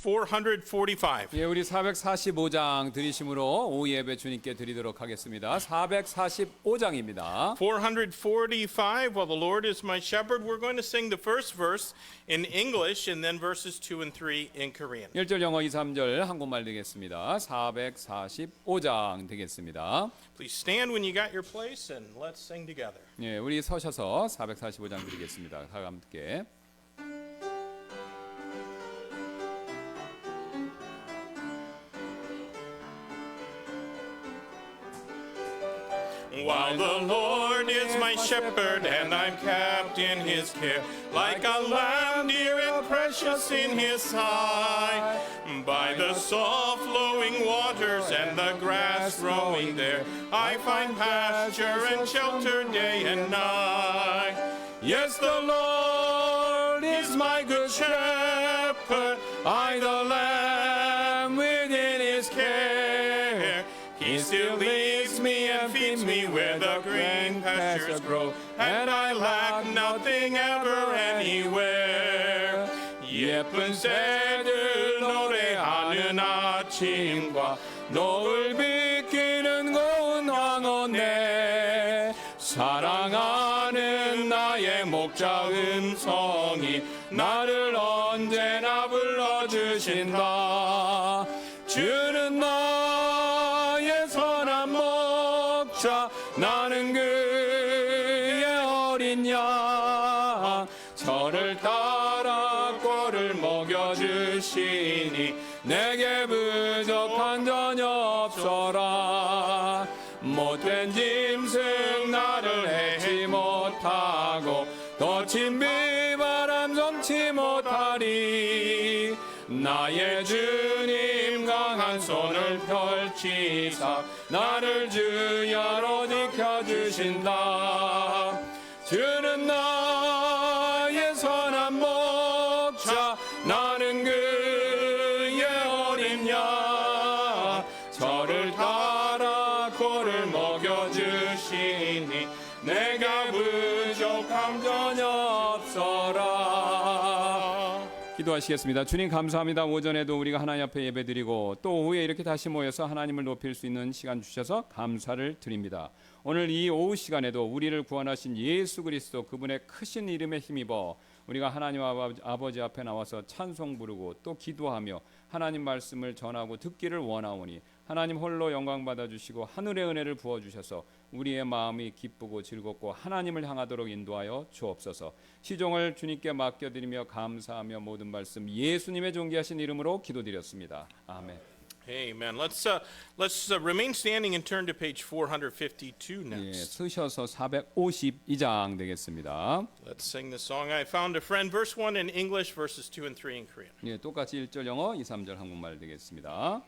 445. 예, 우리 445장 드리심으로 오후 예배 주님께 드리도록 하겠습니다. 445장입니다. 445, while the Lord is my shepherd, we're going to sing the first verse in English and then verses 2 and 3 in Korean. 1절 영어 2, 3절 한국말 되겠습니다. 445장 되겠습니다. Please stand when you got your place and let's sing together. 예, 우리 서셔서 445장 드리겠습니다. 다 함께. While the Lord is my shepherd and I'm kept in his care, like a lamb dear and precious in his sight, by the soft flowing waters and the grass growing there, I find pasture and shelter day and night. Yes, the Lord is my good shepherd, I the lamb within his care. He still leads me and feeds me where the green pastures grow, and I lack nothing ever anywhere. 예쁜 새들 노래하는 아침과 노을 비키는 고운 황혼에 사랑하는 나의 목자 음성이 나를 언제나 불러주신다. 주는 나의 선한 목자, 나는 그의 어린 양. 저를 따라 꼴을 먹여주시니 내게 부족한 전혀 없어라. 못된 짐승 나를 해치 못하고 거친 비바람 점치 못하리. 나의 주님 강한 손을 펼치사 나를 주야로 지켜주신다. 주는 나의 선한 목자, 나는 그의 어린 양. 저를 따라 꼴을 먹여주시니 내가 부족함 전혀 없어라. 기도하시겠습니다. 주님 감사합니다. 오전에도 우리가 하나님 앞에 예배드리고 또 오후에 이렇게 다시 모여서 하나님을 높일 수 있는 시간 주셔서 감사를 드립니다. 오늘 이 오후 시간에도 우리를 구원하신 예수 그리스도 그분의 크신 이름에 힘입어 우리가 하나님 아버지 앞에 나와서 찬송 부르고 또 기도하며 하나님 말씀을 전하고 듣기를 원하오니 하나님 홀로 영광 받아주시고 하늘의 은혜를 부어주셔서 우리의 마음이 기쁘고 즐겁고 하나님을 향하도록 인도하여 주옵소서. 시종을 주님께 맡겨드리며 감사하며 모든 말씀 예수님의 존귀하신 이름으로 기도드렸습니다. 아멘. Amen. Let's remain standing and turn to page 452 예, next. 쓰셔서 452장 되겠습니다. Let's sing the song I found a friend, verse 1 in English, verses 2 and 3 in Korean. 예, 똑같이 1절 영어, 2, 3절 한국말 되겠습니다.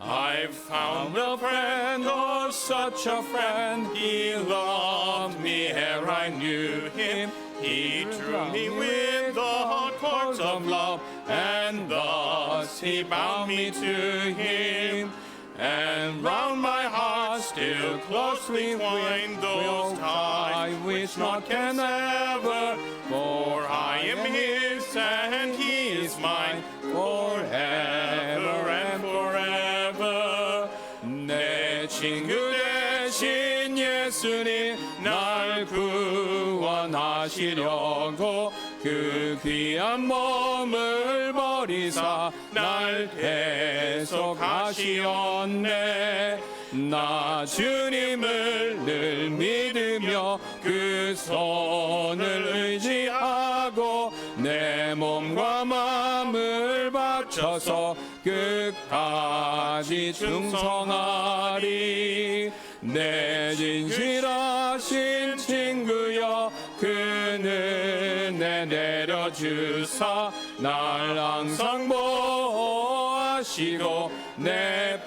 I've found a friend, oh such a friend. He loved me ere I knew him. He drew me with the cords of love, and thus he bound me to him. And round my heart still closely twined those ties which naught can sever. For I am his and he is mine forever and forever. 내 친구 되신 예수님 날 구원하시려고 그 귀한 몸을 버리사 날 대속하시었네. 나 주님을 늘 믿으며 그 손을 의지하고 내 몸과 마음을 바쳐서 끝까지 충성하리. 내 진실하신 친구여 그는 내 내려주사 날 항상 보호하시고 내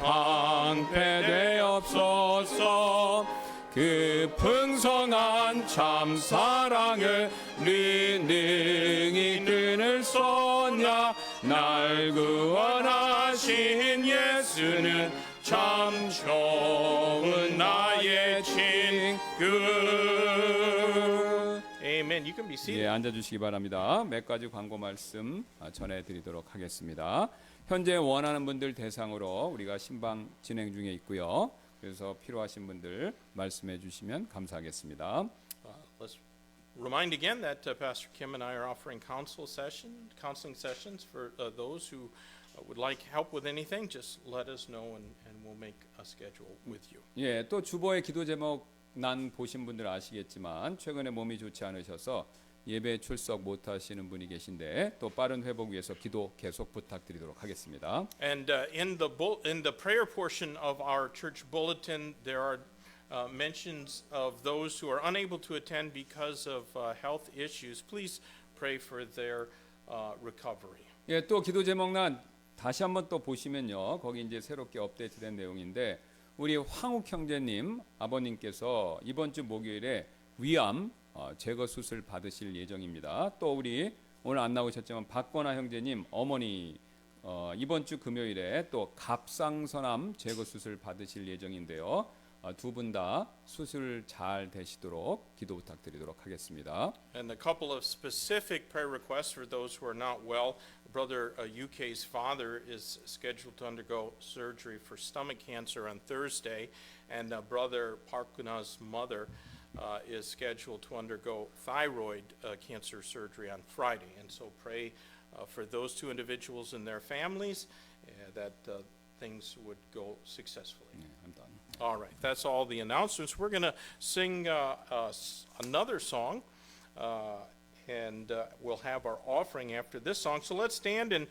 방패되옵소서. 그 풍성한 참 사랑을 네 능히 끊을 쏘냐. 날 구원하신 예수는 참 좋은 나의 친 good. Amen. You can be seated. 예, 앉아주시기 바랍니다. 몇 가지 광고 말씀 전해드리도록 하겠습니다. 현재 원하는 분들 대상으로 우리가 신방 진행 중에 있고요. 그래서 필요하신 분들 말씀해 주시면 감사하겠습니다. Let's remind again that Pastor Kim and I are offering counseling sessions for those who would like help with anything. Just let us know and we'll make a schedule with you. 예, 또 주보의 기도 제목 난 보신 분들 아시겠지만 최근에 몸이 좋지 않으셔서 예배 출석 못 하시는 분이 계신데 또 빠른 회복 위해서 기도 계속 부탁드리도록 하겠습니다. And in the prayer portion of our church bulletin, there are mentions of those who are unable to attend because of health issues. Please pray for their recovery. 예, 또 기도 제목란 다시 한번 또 보시면요. 거기 이제 새롭게 업데이트된 내용인데 우리 황욱 형제님 아버님께서 이번 주 목요일에 위암 제거 수술 받으실 예정입니다. 또 우리 오늘 안 나오셨지만 박건아 형제님 어머니 이번 주 금요일에 또 갑상선암 제거 수술 받으실 예정인데요. 두 분 다 수술 잘 되시도록 기도 부탁드리도록 하겠습니다. And a couple of specific prayer requests for those who are not well. Brother UK's father is scheduled to undergo surgery for stomach cancer on Thursday, and Brother Parkuna's mother is scheduled to undergo thyroid cancer surgery on Friday. And so pray for those two individuals and their families that things would go successfully. 네, I'm done. All right, that's all the announcements. We're going to sing another song, and we'll have our offering after this song. So let's stand and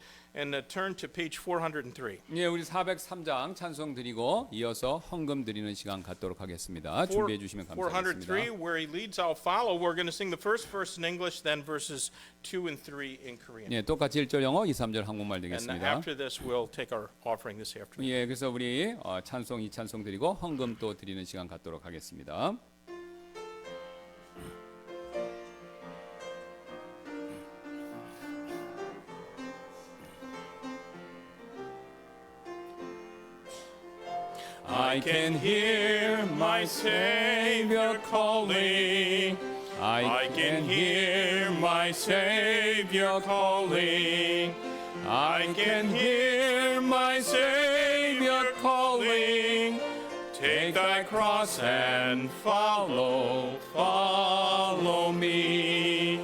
turn to page 403. 예, 우리 403장 찬송 드리고 이어서 헌금 드리는 시간 갖도록 하겠습니다. 준비해 주시면 403, 감사하겠습니다. where he leads, I'll follow. We're going to sing the first verse in English, then verses 2 and 3 in Korean. 예, 똑같이 1절 영어, 2, 3절 한국말 And 되겠습니다. after this, we'll take our offering this afternoon. 예, 그래서 우리 찬송 2찬송 드리고 헌금 또 드리는 시간 갖도록 하겠습니다. I can hear my Savior calling. I can hear my Savior calling. I can hear my Savior calling. Take thy cross and follow me.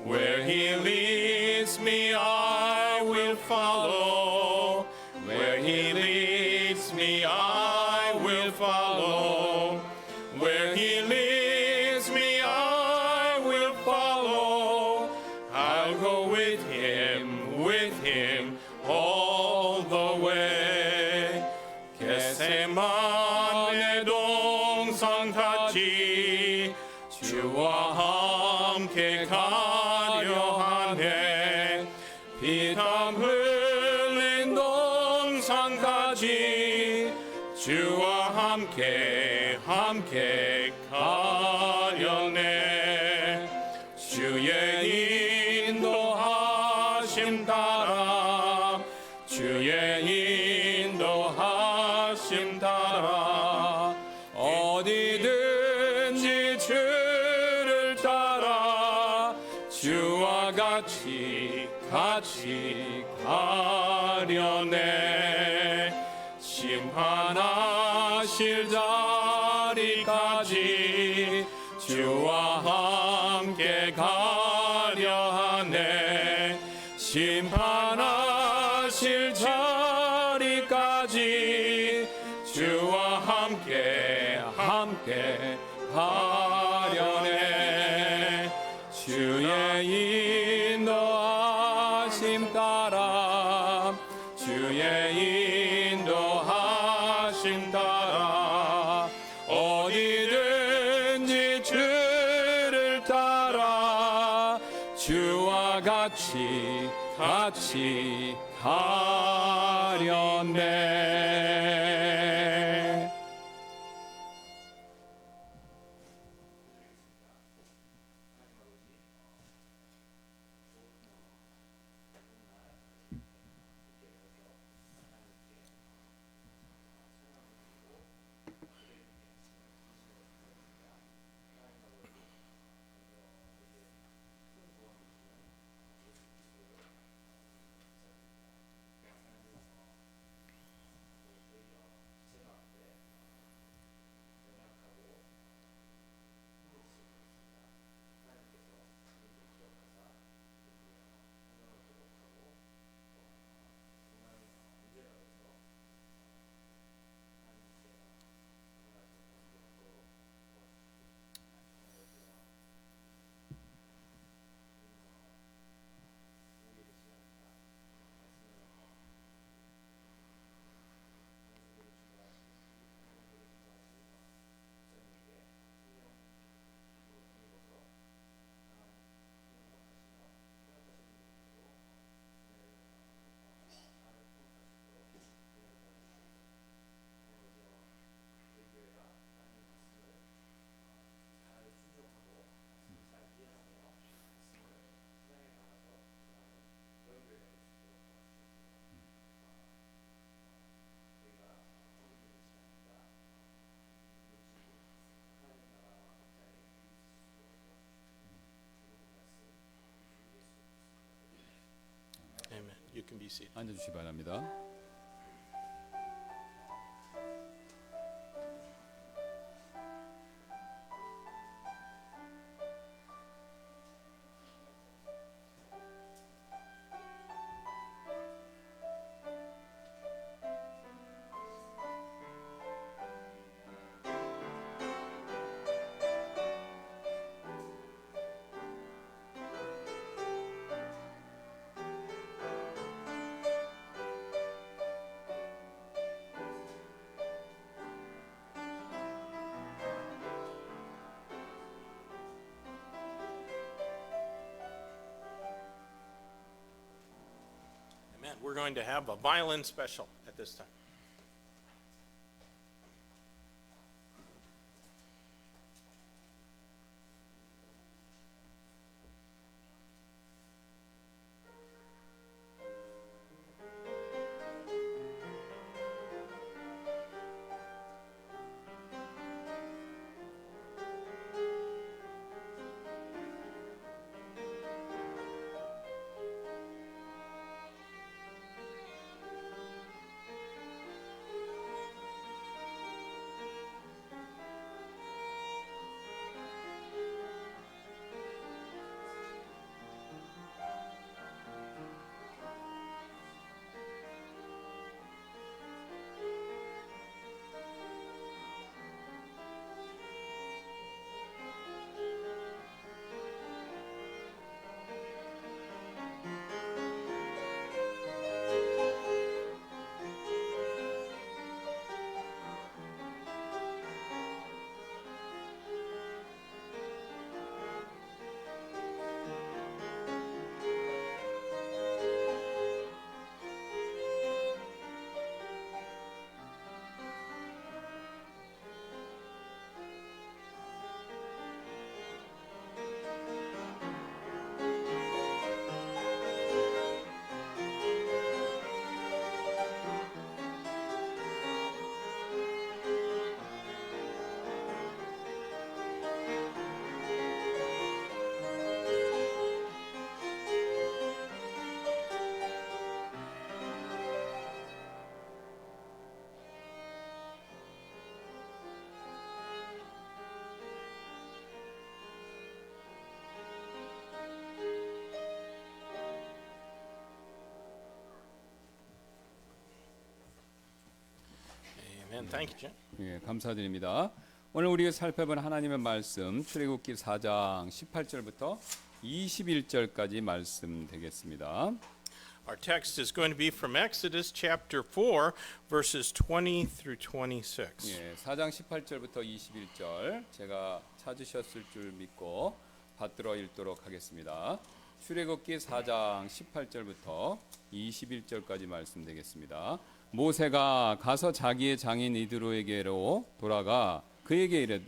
Where he leads me, I will follow. Where he leads me, I will follow. Where he leads me, I will follow. I'll go with him all the way. 겟세마네 동산같이 주와 함께 가려 하네. 피땀 흘린 동산까지 주와 함께 가려네. 주의 인도하심 따라 주의 인도하심 따라 어디든지 주를 따라 주와 같이 가려네. 심판하실 자리까지 주와 함께 가려 하네. 심판하실 자리까지 주와 함께 가려네. 주의 인도하심 따라 주의 인도하심 따라 어디든지 주를 따라 주와 같이 가려네. can be seated. 앉아주시기 바랍니다. Amen. We're going to have a violin special at this time. Amen. Thank you, Jim. 예, 감사드립니다. 오늘 우리가 살펴본 하나님의 말씀 출애굽기 4장 18절부터 21절까지 말씀 되겠습니다. Our text is going to be from Exodus chapter 4, verses 20 through 26. 예, 4장 18절부터 21절 제가 찾으셨을 줄 믿고 받들어 읽도록 하겠습니다. 출애굽기 4장 18절부터 21절까지 말씀 되겠습니다. 모세가 가서 자기의 장인 이드로에게로 돌아가 그에게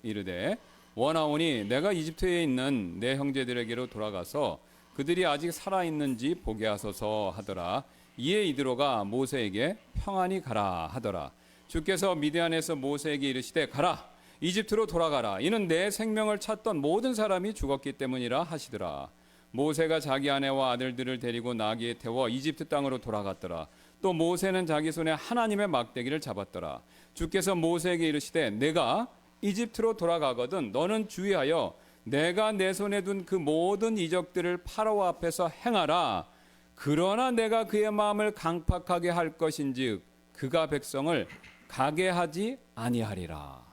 이르되 원하오니 내가 이집트에 있는 내 형제들에게로 돌아가서 그들이 아직 살아있는지 보게 하소서 하더라. 이에 이드로가 모세에게 평안히 가라 하더라. 주께서 미디안에서 모세에게 이르시되 가라 이집트로 돌아가라 이는 내 생명을 찾던 모든 사람이 죽었기 때문이라 하시더라. 모세가 자기 아내와 아들들을 데리고 나귀에 태워 이집트 땅으로 돌아갔더라. 또 모세는 자기 손에 하나님의 막대기를 잡았더라. 주께서 모세에게 이르시되 내가 이집트로 돌아가거든 너는 주의하여 내가 내 손에 둔 그 모든 이적들을 파라오 앞에서 행하라. 그러나 내가 그의 마음을 강팍하게 할 것인즉 그가 백성을 가게 하지 아니하리라.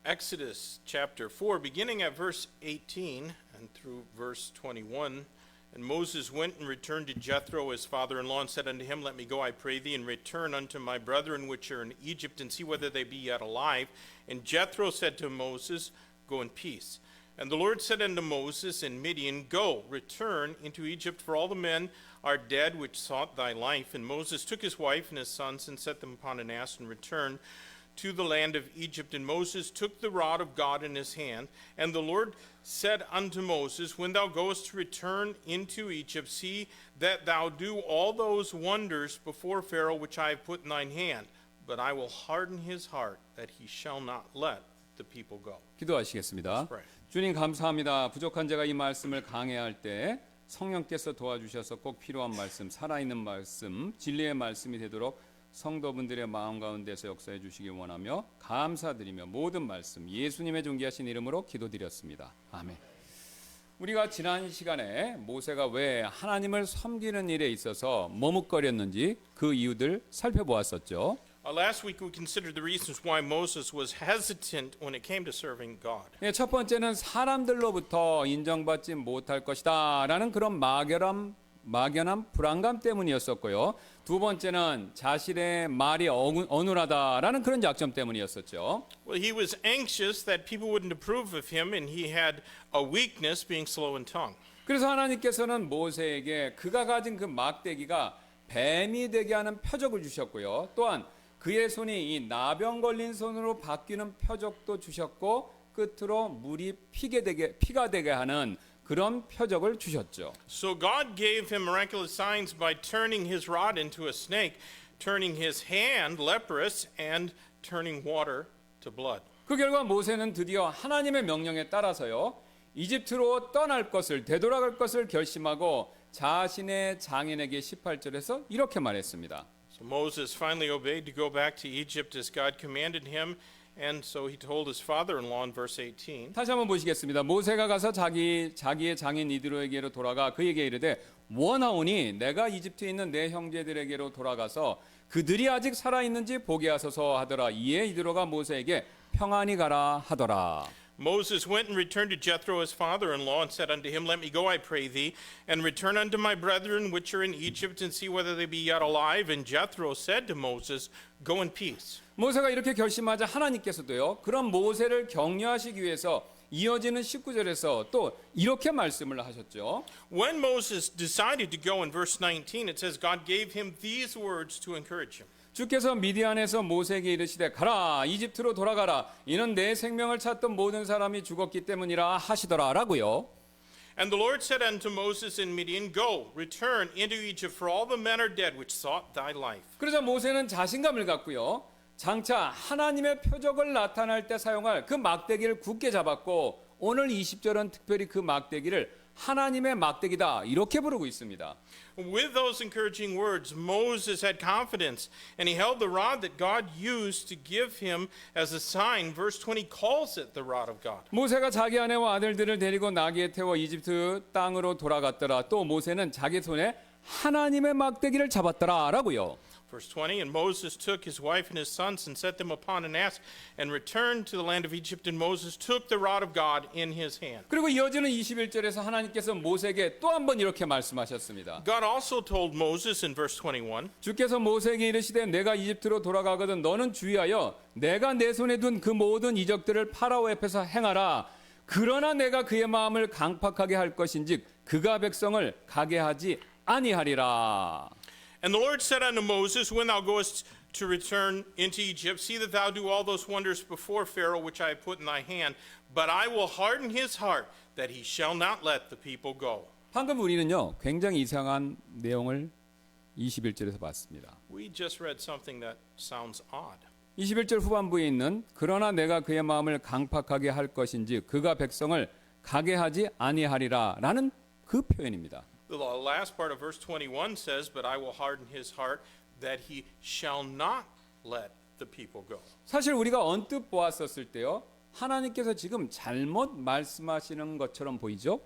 Exodus chapter 4, beginning at verse 18 and through verse 21. And Moses went and returned to Jethro his father-in-law and said unto him, Let me go, I pray thee, and return unto my brethren which are in Egypt, and see whether they be yet alive. And Jethro said to Moses, Go in peace. And the Lord said unto Moses in Midian, Go, return into Egypt, for all the men are dead which sought thy life. And Moses took his wife and his sons and set them upon an ass and returned to the land of Egypt. And Moses took the rod of God in his hand. And the Lord said unto Moses, When thou goest to return into Egypt, see that thou do all those wonders before Pharaoh which I have put in thine hand. But I will harden his heart, that he shall not let the people go. 기도하시겠습니다. Let's pray. 주님 감사합니다. 부족한 제가 이 말씀을 강해할 때 성령께서 도와주셔서 꼭 필요한 말씀, 살아있는 말씀, 진리의 말씀이 되도록 성도분들의 마음 가운데서 역사해 주시기 원하며 감사드리며 모든 말씀 예수님의 존귀하신 이름으로 기도드렸습니다. 아멘. 우리가 지난 시간에 모세가 왜 하나님을 섬기는 일에 있어서 머뭇거렸는지 그 이유들 살펴보았었죠. Last week we considered the reasons why Moses was hesitant when it came to serving God. 첫 번째는 사람들로부터 인정받지 못할 것이다 라는 그런 막연한 불안감 때문이었었고요. 두 번째는 자신의 말이 어눌하다라는 그런 약점 때문이었었죠. Well, he was anxious that people wouldn't approve of him, and he had a weakness being slow in tongue. 그래서 하나님께서는 모세에게 그가 가진 그 막대기가 뱀이 되게 하는 표적을 주셨고요. 또한 그의 손이 이 나병 걸린 손으로 바뀌는 표적도 주셨고 끝으로 물이 피가 되게 하는 그런 표적을 주셨죠. So God gave him miraculous signs by turning his rod into a snake, turning his hand leprous, and turning water to blood. 그 결과 모세는 드디어 하나님의 명령에 따라서요. 이집트로 떠날 것을 되돌아갈 것을 결심하고 자신의 장인에게 18절에서 이렇게 말했습니다. So Moses finally obeyed to go back to Egypt as God commanded him, and so he told his father-in-law in verse 18. 다시 한번 보시겠습니다. 모세가 가서 자기의 장인 이드로에게로 돌아가 그에게 이르되 원하오니 내가 이집트에 있는 내 형제들에게로 돌아가서 그들이 아직 살아 있는지 보게 하소서 하더라. 이에 이드로가 모세에게 평안히 가라 하더라. Moses went and returned to Jethro his father-in-law and said unto him, Let me go, I pray thee, and return unto my brethren which are in Egypt, and see whether they be yet alive. And Jethro said to Moses, Go in peace. 모세가 이렇게 결심하자 하나님께서도요. 그런 모세를 격려하시기 위해서 이어지는 19절에서 또 이렇게 말씀을 하셨죠. When Moses decided to go in verse 19, it says God gave him these words to encourage him. 주께서 미디안에서 모세에게 이르시되 가라 이집트로 돌아가라 이는 내 생명을 찾던 모든 사람이 죽었기 때문이라 하시더라라고요. And the Lord said unto Moses in Midian, Go, return into Egypt, for all the men are dead which sought thy life. 그러자 모세는 자신감을 갖고요. 장차 하나님의 표적을 나타날 때 사용할 그 막대기를 굳게 잡았고 오늘 20절은 특별히 그 막대기를 하나님의 막대기다 이렇게 부르고 있습니다. With those encouraging words, Moses had confidence, and he held the rod that God used to give him as a sign. Verse 20 calls it the rod of God. 모세가 자기 아내와 아들들을 데리고 나귀에 태워 이집트 땅으로 돌아갔더라. 또 모세는 자기 손에 하나님의 막대기를 잡았더라라고요. Verse 20, and Moses took his wife and his sons and set them upon an ass and returned to the land of Egypt, and Moses took the rod of God in his hand. 그리고 이어지는 21절에서 하나님께서 모세에게 또 한 번 이렇게 말씀하셨습니다. God also told Moses in verse 21, 주께서 모세에게 이르시되 내가 이집트로 돌아가거든 너는 주의하여 내가 내 손에 둔 그 모든 이적들을 파라오 앞에서 행하라. 그러나 내가 그의 마음을 강팍하게 할 것인즉 그가 백성을 가게 하지 아니하리라. And the Lord said unto Moses, When thou goest to return into Egypt, see that thou do all those wonders before Pharaoh which I have put in thy hand, but I will harden his heart, that he shall not let the people go. 방금 우리는요 굉장히 이상한 내용을 21절에서 봤습니다. We just read something that sounds odd. 21절 후반부에 있는 그러나 내가 그의 마음을 강팍하게 할 것인지 그가 백성을 가게 하지 아니하리라 라는 그 표현입니다. The last part of verse 21 says, But I will harden his heart, that he shall not let the people go. 사실 우리가 언뜻 보았었을 때요 하나님께서 지금 잘못 말씀하시는 것처럼 보이죠?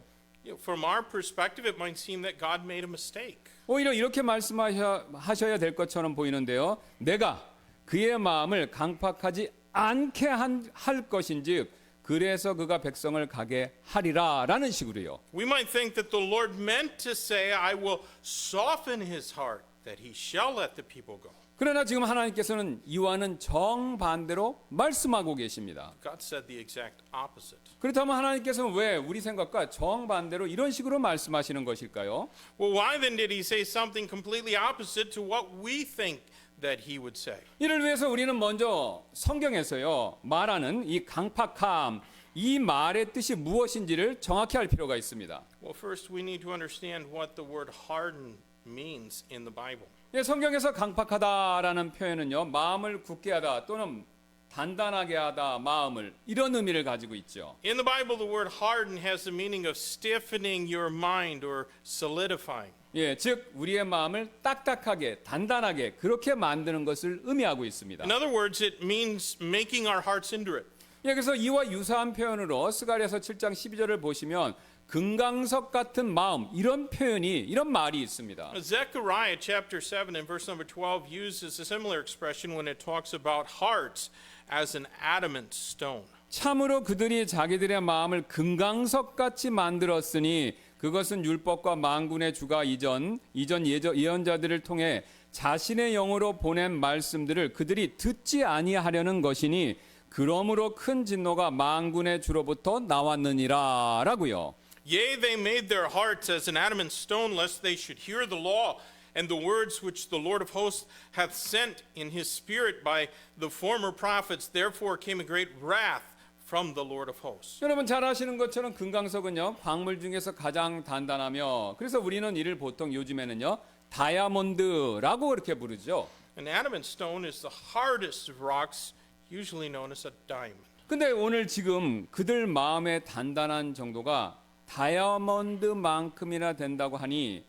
From our perspective, it might seem that God made a mistake. 오히려 이렇게 말씀하셔야 될 것처럼 보이는데요. 내가 그의 마음을 강팍하지 않게 할 것인즉 그래서 그가 백성을 가게 하리라라는 식으로요. We might think that the Lord meant to say, I will soften his heart, that he shall let the people go. 그러나 지금 하나님께서는 이와는 정반대로 말씀하고 계십니다. God said the exact opposite. 그렇다면 하나님께서는 왜 우리 생각과 정반대로 이런 식으로 말씀하시는 것일까요? Well, why then did he say something completely opposite to what we think that he would say? 이를 위해서 우리는 먼저 성경에서요 말하는 이 강팍함 이 말의 뜻이 무엇인지를 정확히 알 필요가 있습니다. Well, first we need to understand what the word harden means in the Bible. 성경에서 강팍하다라는 표현은요 마음을 굳게 하다 또는 단단하게 하다 마음을 이런 의미를 가지고 있죠. In the Bible, the word harden has the meaning of stiffening your mind or solidifying. 예, 즉 우리의 마음을 딱딱하게 단단하게 그렇게 만드는 것을 의미하고 있습니다. In other words, it means making our hearts into it. 예, 그래서 이와 유사한 표현으로 스가랴서 7장 12절을 보시면 금강석 같은 마음 이런 표현이 이런 말이 있습니다. Zechariah chapter 7 and verse number 12 uses a similar expression when it talks about hearts as an adamant stone. 참으로 그들이 자기들의 마음을 금강석 같이 만들었으니 그것은 율법과 만군의 주가 이전 예언자들을 통해 자신의 영으로 보낸 말씀들을 그들이 듣지 아니하려는 것이니 그러므로 큰 진노가 만군의 주로부터 나왔느니라라고요. Yea, they made their hearts as an adamant stone, lest they should hear the law and the words which the Lord of hosts hath sent in his spirit by the former prophets. Therefore came a great wrath from the Lord of hosts. 여러분 잘 아시는 것처럼 금강석은요 광물 중에서 가장 단단하며 그래서 우리는 이를 보통 요즘에는요 다이아몬드라고 그렇게 부르죠. An adamant stone is the hardest of rocks, usually known as a diamond. 근데 오늘 지금 그들 마음의 단단한 정도가 다이아몬드만큼이나 된다고 하니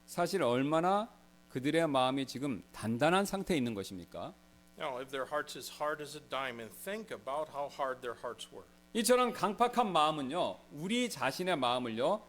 사실 얼마나 그들의 마음이 지금 단단한 상태에 있는 것입니까? Now, if their hearts as hard as a diamond, think about how hard their hearts were. 이처럼 강팍한 마음은요 우리 자신의 마음을요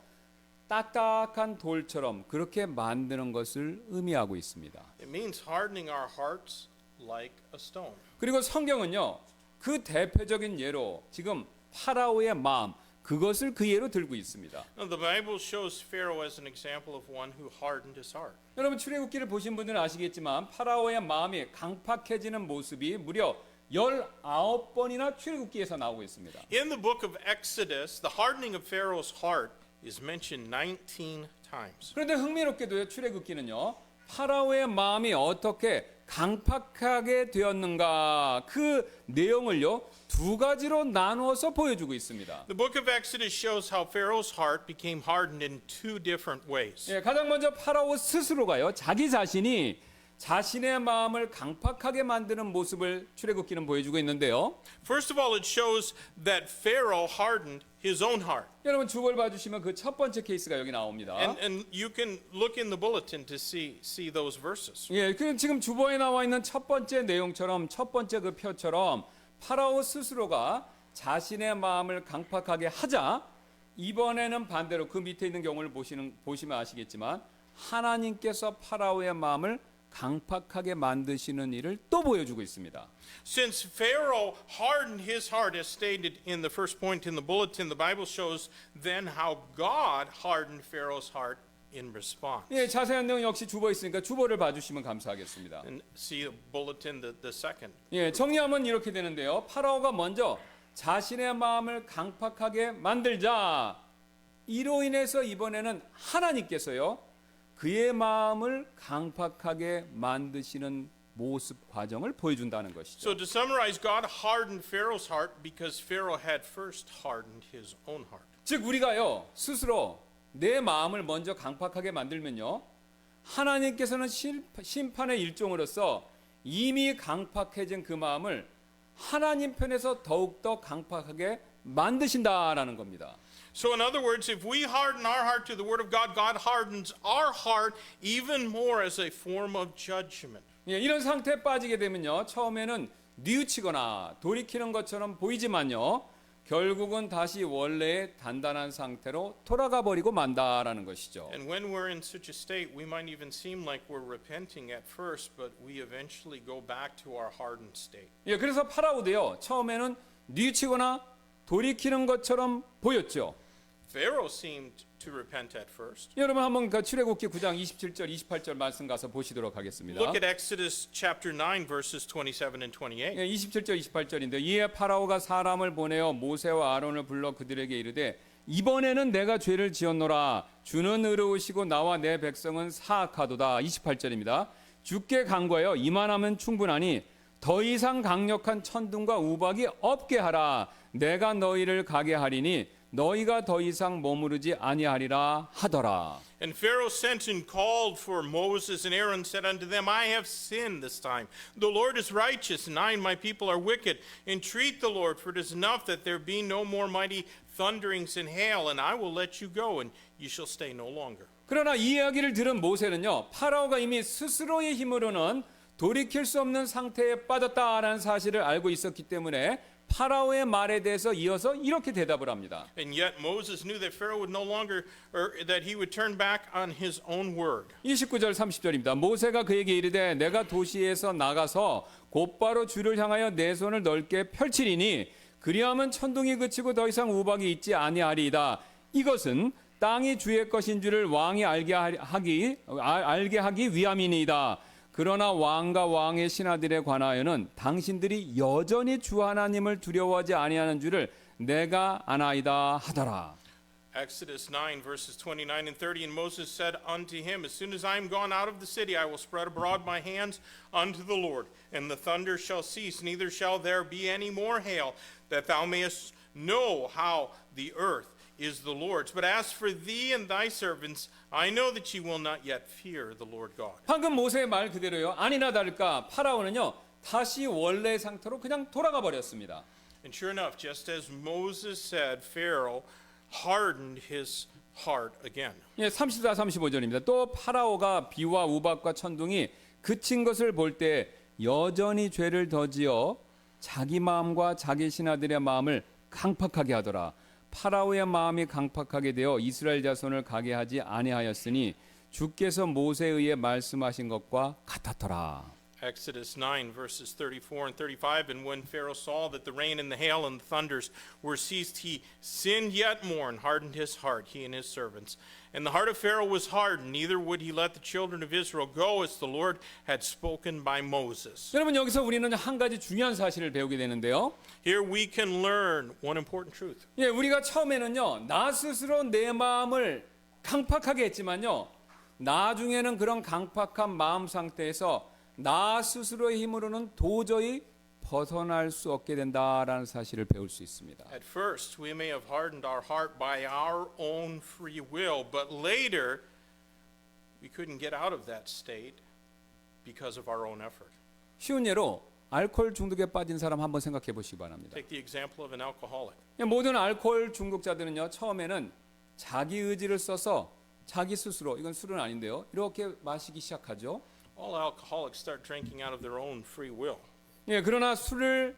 딱딱한 돌처럼 그렇게 만드는 것을 의미하고 있습니다. It means hardening our hearts like a stone. 그리고 성경은요 그 대표적인 예로 지금 파라오의 마음 그것을 그 예로 들고 있습니다. Now, the Bible shows Pharaoh as an example of one who hardened his heart. 여러분 출애굽기를 보신 분들은 아시겠지만 파라오의 마음이 강팍해지는 모습이 무려 19번이나 출애굽기에서 나오고 있습니다. In the book of Exodus, the hardening of Pharaoh's heart is mentioned 19 times. 그런데 흥미롭게도요 출애굽기는요 파라오의 마음이 어떻게 강팍하게 되었는가 그 내용을요 두 가지로 나누어서 보여주고 있습니다. The book of Exodus shows how Pharaoh's heart became hardened in two different ways. 예, 가장 먼저 파라오 스스로가요 자기 자신이 자신의 마음을 강팍하게 만드는 모습을 출애굽기는 보여주고 있는데요. First of all, it shows that Pharaoh hardened his own heart. 여러분 주보를 봐주시면 그 첫 번째 케이스가 여기 나옵니다. And you can look in the bulletin to see those verses. 예, 그 지금 주보에 나와 있는 첫 번째 내용처럼 첫 번째 그 표처럼 파라오 스스로가 자신의 마음을 강팍하게 하자 이번에는 반대로 그 밑에 있는 경우를 보시면 아시겠지만 하나님께서 파라오의 마음을 강팍하게 만드시는 일을 또 보여주고 있습니다. Since Pharaoh hardened his heart, as stated in the first point in the bulletin, the Bible shows then how God hardened Pharaoh's heart in response. 예, 자세한 내용 역시 주보에 있으니까 주보를 봐주시면 감사하겠습니다. And see the bulletin, the second. 예, 정리하면 이렇게 되는데요. 파라오가 먼저 자신의 마음을 강팍하게 만들자. 이로 인해서 이번에는 하나님께서요. 그의 마음을 강팍하게 만드시는 모습 과정을 보여준다는 것이죠. So to summarize, God hardened Pharaoh's heart because Pharaoh had first hardened his own heart. 즉 우리가요 스스로 내 마음을 먼저 강팍하게 만들면요 하나님께서는 심판의 일종으로서 이미 강팍해진 그 마음을 하나님 편에서 더욱더 강팍하게 만드신다라는 겁니다. So in other words, if we harden our heart to the Word of God, God hardens our heart even more as a form of judgment. 예, 이런 상태에 빠지게 되면요 처음에는 뉘우치거나 돌이키는 것처럼 보이지만요 결국은 다시 원래의 단단한 상태로 돌아가 버리고 만다라는 것이죠. And when we're in such a state, we might even seem like we're repenting at first, but we eventually go back to our hardened state. 예, 그래서 파라오도요 처음에는 뉘우치거나 돌이키는 것처럼 보였죠. Pharaoh seemed to repent at first. 여러분 한번 그 출애굽기 9장 27절 28절 말씀 가서 보시도록 하겠습니다. Look at Exodus chapter 9 verses 27 and 28. 예, 27절 28절인데 이에 파라오가 사람을 보내어 모세와 아론을 불러 그들에게 이르되 이번에는 내가 죄를 지었노라 주는 의로우시고 나와 내 백성은 사악하도다. 28절입니다. 주께 간구하여 이만하면 충분하니 더 이상 강력한 천둥과 우박이 없게 하라. 내가 너희를 가게 하리니 너희가 더 이상 머무르지 아니하리라 하더라. And Pharaoh sent and called for Moses, and Aaron said unto them, I have sinned this time. The Lord is righteous, and I and my people are wicked. Entreat the Lord, for it is enough that there be no more mighty thunderings and hail, and I will let you go, and you shall stay no longer. 그러나 이 이야기를 들은 모세는요, 파라오가 이미 스스로의 힘으로는 돌이킬 수 없는 상태에 빠졌다라는 사실을 알고 있었기 때문에 파라오의 말에 대해서 이어서 이렇게 대답을 합니다. And yet Moses knew that Pharaoh would no longer, or that he would turn back on his own word. 29절 30절입니다. 모세가 그에게 이르되 내가 도시에서 나가서 곧바로 주를 향하여 내 손을 넓게 펼치리니 그리하면 천둥이 그치고 더 이상 우박이 있지 아니하리이다. 이것은 땅이 주의 것인 줄을 왕이 알게 하기 위함이니이다. 그러나 왕과 왕의 신하들에 관하여는 당신들이 여전히 주 하나님을 두려워하지 아니하는 줄을 내가 아나이다 하더라. Exodus 9 verses 29 and 30, and Moses said unto him, As soon as I am gone out of the city, I will spread abroad my hands unto the Lord, and the thunder shall cease, neither shall there be any more hail, that thou mayest know how the earth is the Lord's. But as for thee and thy servants, I know that ye will not yet fear the Lord God. 방금 모세의 말 그대로요. 아니나 다를까 파라오는요 다시 원래 상태로 그냥 돌아가 버렸습니다. And sure enough, just as Moses said, Pharaoh hardened his heart again. 예, 34, 35절입니다. 또 파라오가 비와 우박과 천둥이 그친 것을 볼 때 여전히 죄를 더지어 자기 마음과 자기 신하들의 마음을 강팍하게 하더라. 파라오의 마음이 강팍하게 되어 이스라엘 자손을 가게 하지 아니하였으니 주께서 모세에 의해 말씀하신 것과 같았더라. Exodus 9 verses 34 and 35, and when Pharaoh saw that the rain and the hail and the thunders were ceased, he sinned yet more and hardened his heart, he and his servants. And the heart of Pharaoh was hardened, neither would he let the children of Israel go as the Lord had spoken by Moses. 여러분 여기서 우리는 한 가지 중요한 사실을 배우게 되는데요. Here we can learn one important truth. 예, 우리가 처음에는요 나 스스로 내 마음을 강팍하게 했지만요 나중에는 그런 강팍한 마음 상태에서 나 스스로의 힘으로는 도저히 벗어날 수 없게 된다라는 사실을 배울 수 있습니다. At first, we may have hardened our heart by our own free will, but later, we couldn't get out of that state because of our own effort. 쉬운 예로 알코올 중독에 빠진 사람 한번 생각해 보시기 바랍니다. Take the example of an alcoholic. 모든 알코올 중독자들은요 처음에는 자기 의지를 써서 자기 스스로 이건 술은 아닌데요 이렇게 마시기 시작하죠. All alcoholics start drinking out of their own free will. 예, 그러나 술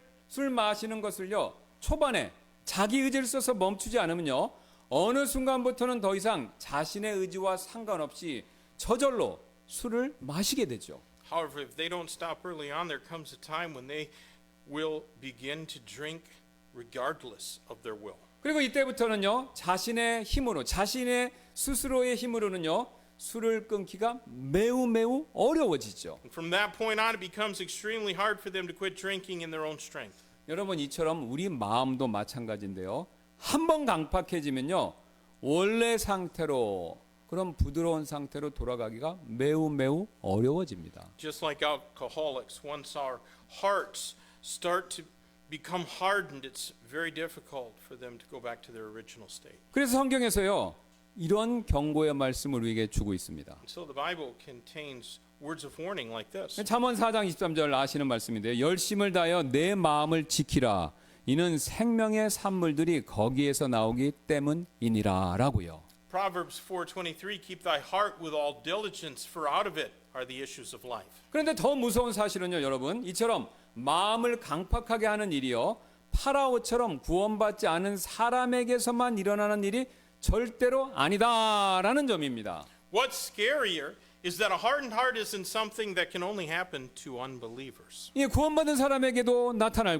마시는 것을요 초반에 자기 의지를 써서 멈추지 않으면요 어느 순간부터는 더 이상 자신의 의지와 상관없이 저절로 술을 마시게 되죠. However, if they don't stop early on, there comes a time when they will begin to drink regardless of their will. 그리고 이때부터는요 자신의 힘으로 자신의 스스로의 힘으로는요 술을 끊기가 매우 어려워지죠. And from that point on, it becomes extremely hard for them to quit drinking in their own strength. 여러분 이처럼 우리 마음도 마찬가지인데요. 한번 강팍해지면요 원래 상태로 그런 부드러운 상태로 돌아가기가 매우 어려워집니다. Just like alcoholics, once our hearts start to become hardened, it's very difficult for them to go back to their original state. 그래서 성경에서요 이런 경고의 말씀을 우리에게 주고 있습니다. So the Bible contains words of warning like this. 잠언 4장 23절 아시는 말씀인데요. 열심을 다하여 내 마음을 지키라. 이는 생명의 산물들이 거기에서 나오기 때문이니라라고요. Proverbs 4:23, keep thy heart with all diligence, for out of it are the issues of life. 그런데 더 무서운 사실은요, 여러분. 이처럼 마음을 강팍하게 하는 일이요. 파라오처럼 구원받지 않은 사람에게서만 일어나는 일이 절대로 아니다라는 점입니다. What's scarier is that a hardened heart isn't something that can only happen to unbelievers. 예, 구원받은 사람에게도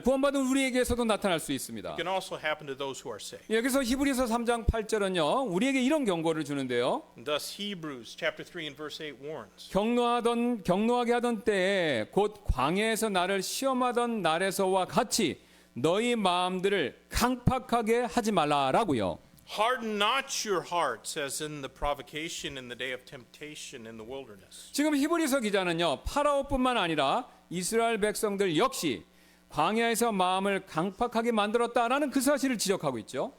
구원받은 우리에게서도 나타날 수 있습니다. It can also happen to those who are saved. 예, 그래서 히브리서 3장 8절은요, 우리에게 이런 경고를 주는데요. And thus Hebrews chapter 3 and verse 8 warns. 경노하게 하던 때에 곧 광야에서 나를 시험하던 날에서와 같이 너희 마음들을 강팍하게 하지 말라라고요. Harden not your hearts as in the provocation in the day of temptation in the wilderness. 지금 히브리서 기자는요, 파라오뿐만 아니라 이스라엘 백성들 역시 광야에서 마음을 강팍하게 만들었다라는 그 사실을 지적하고 있죠.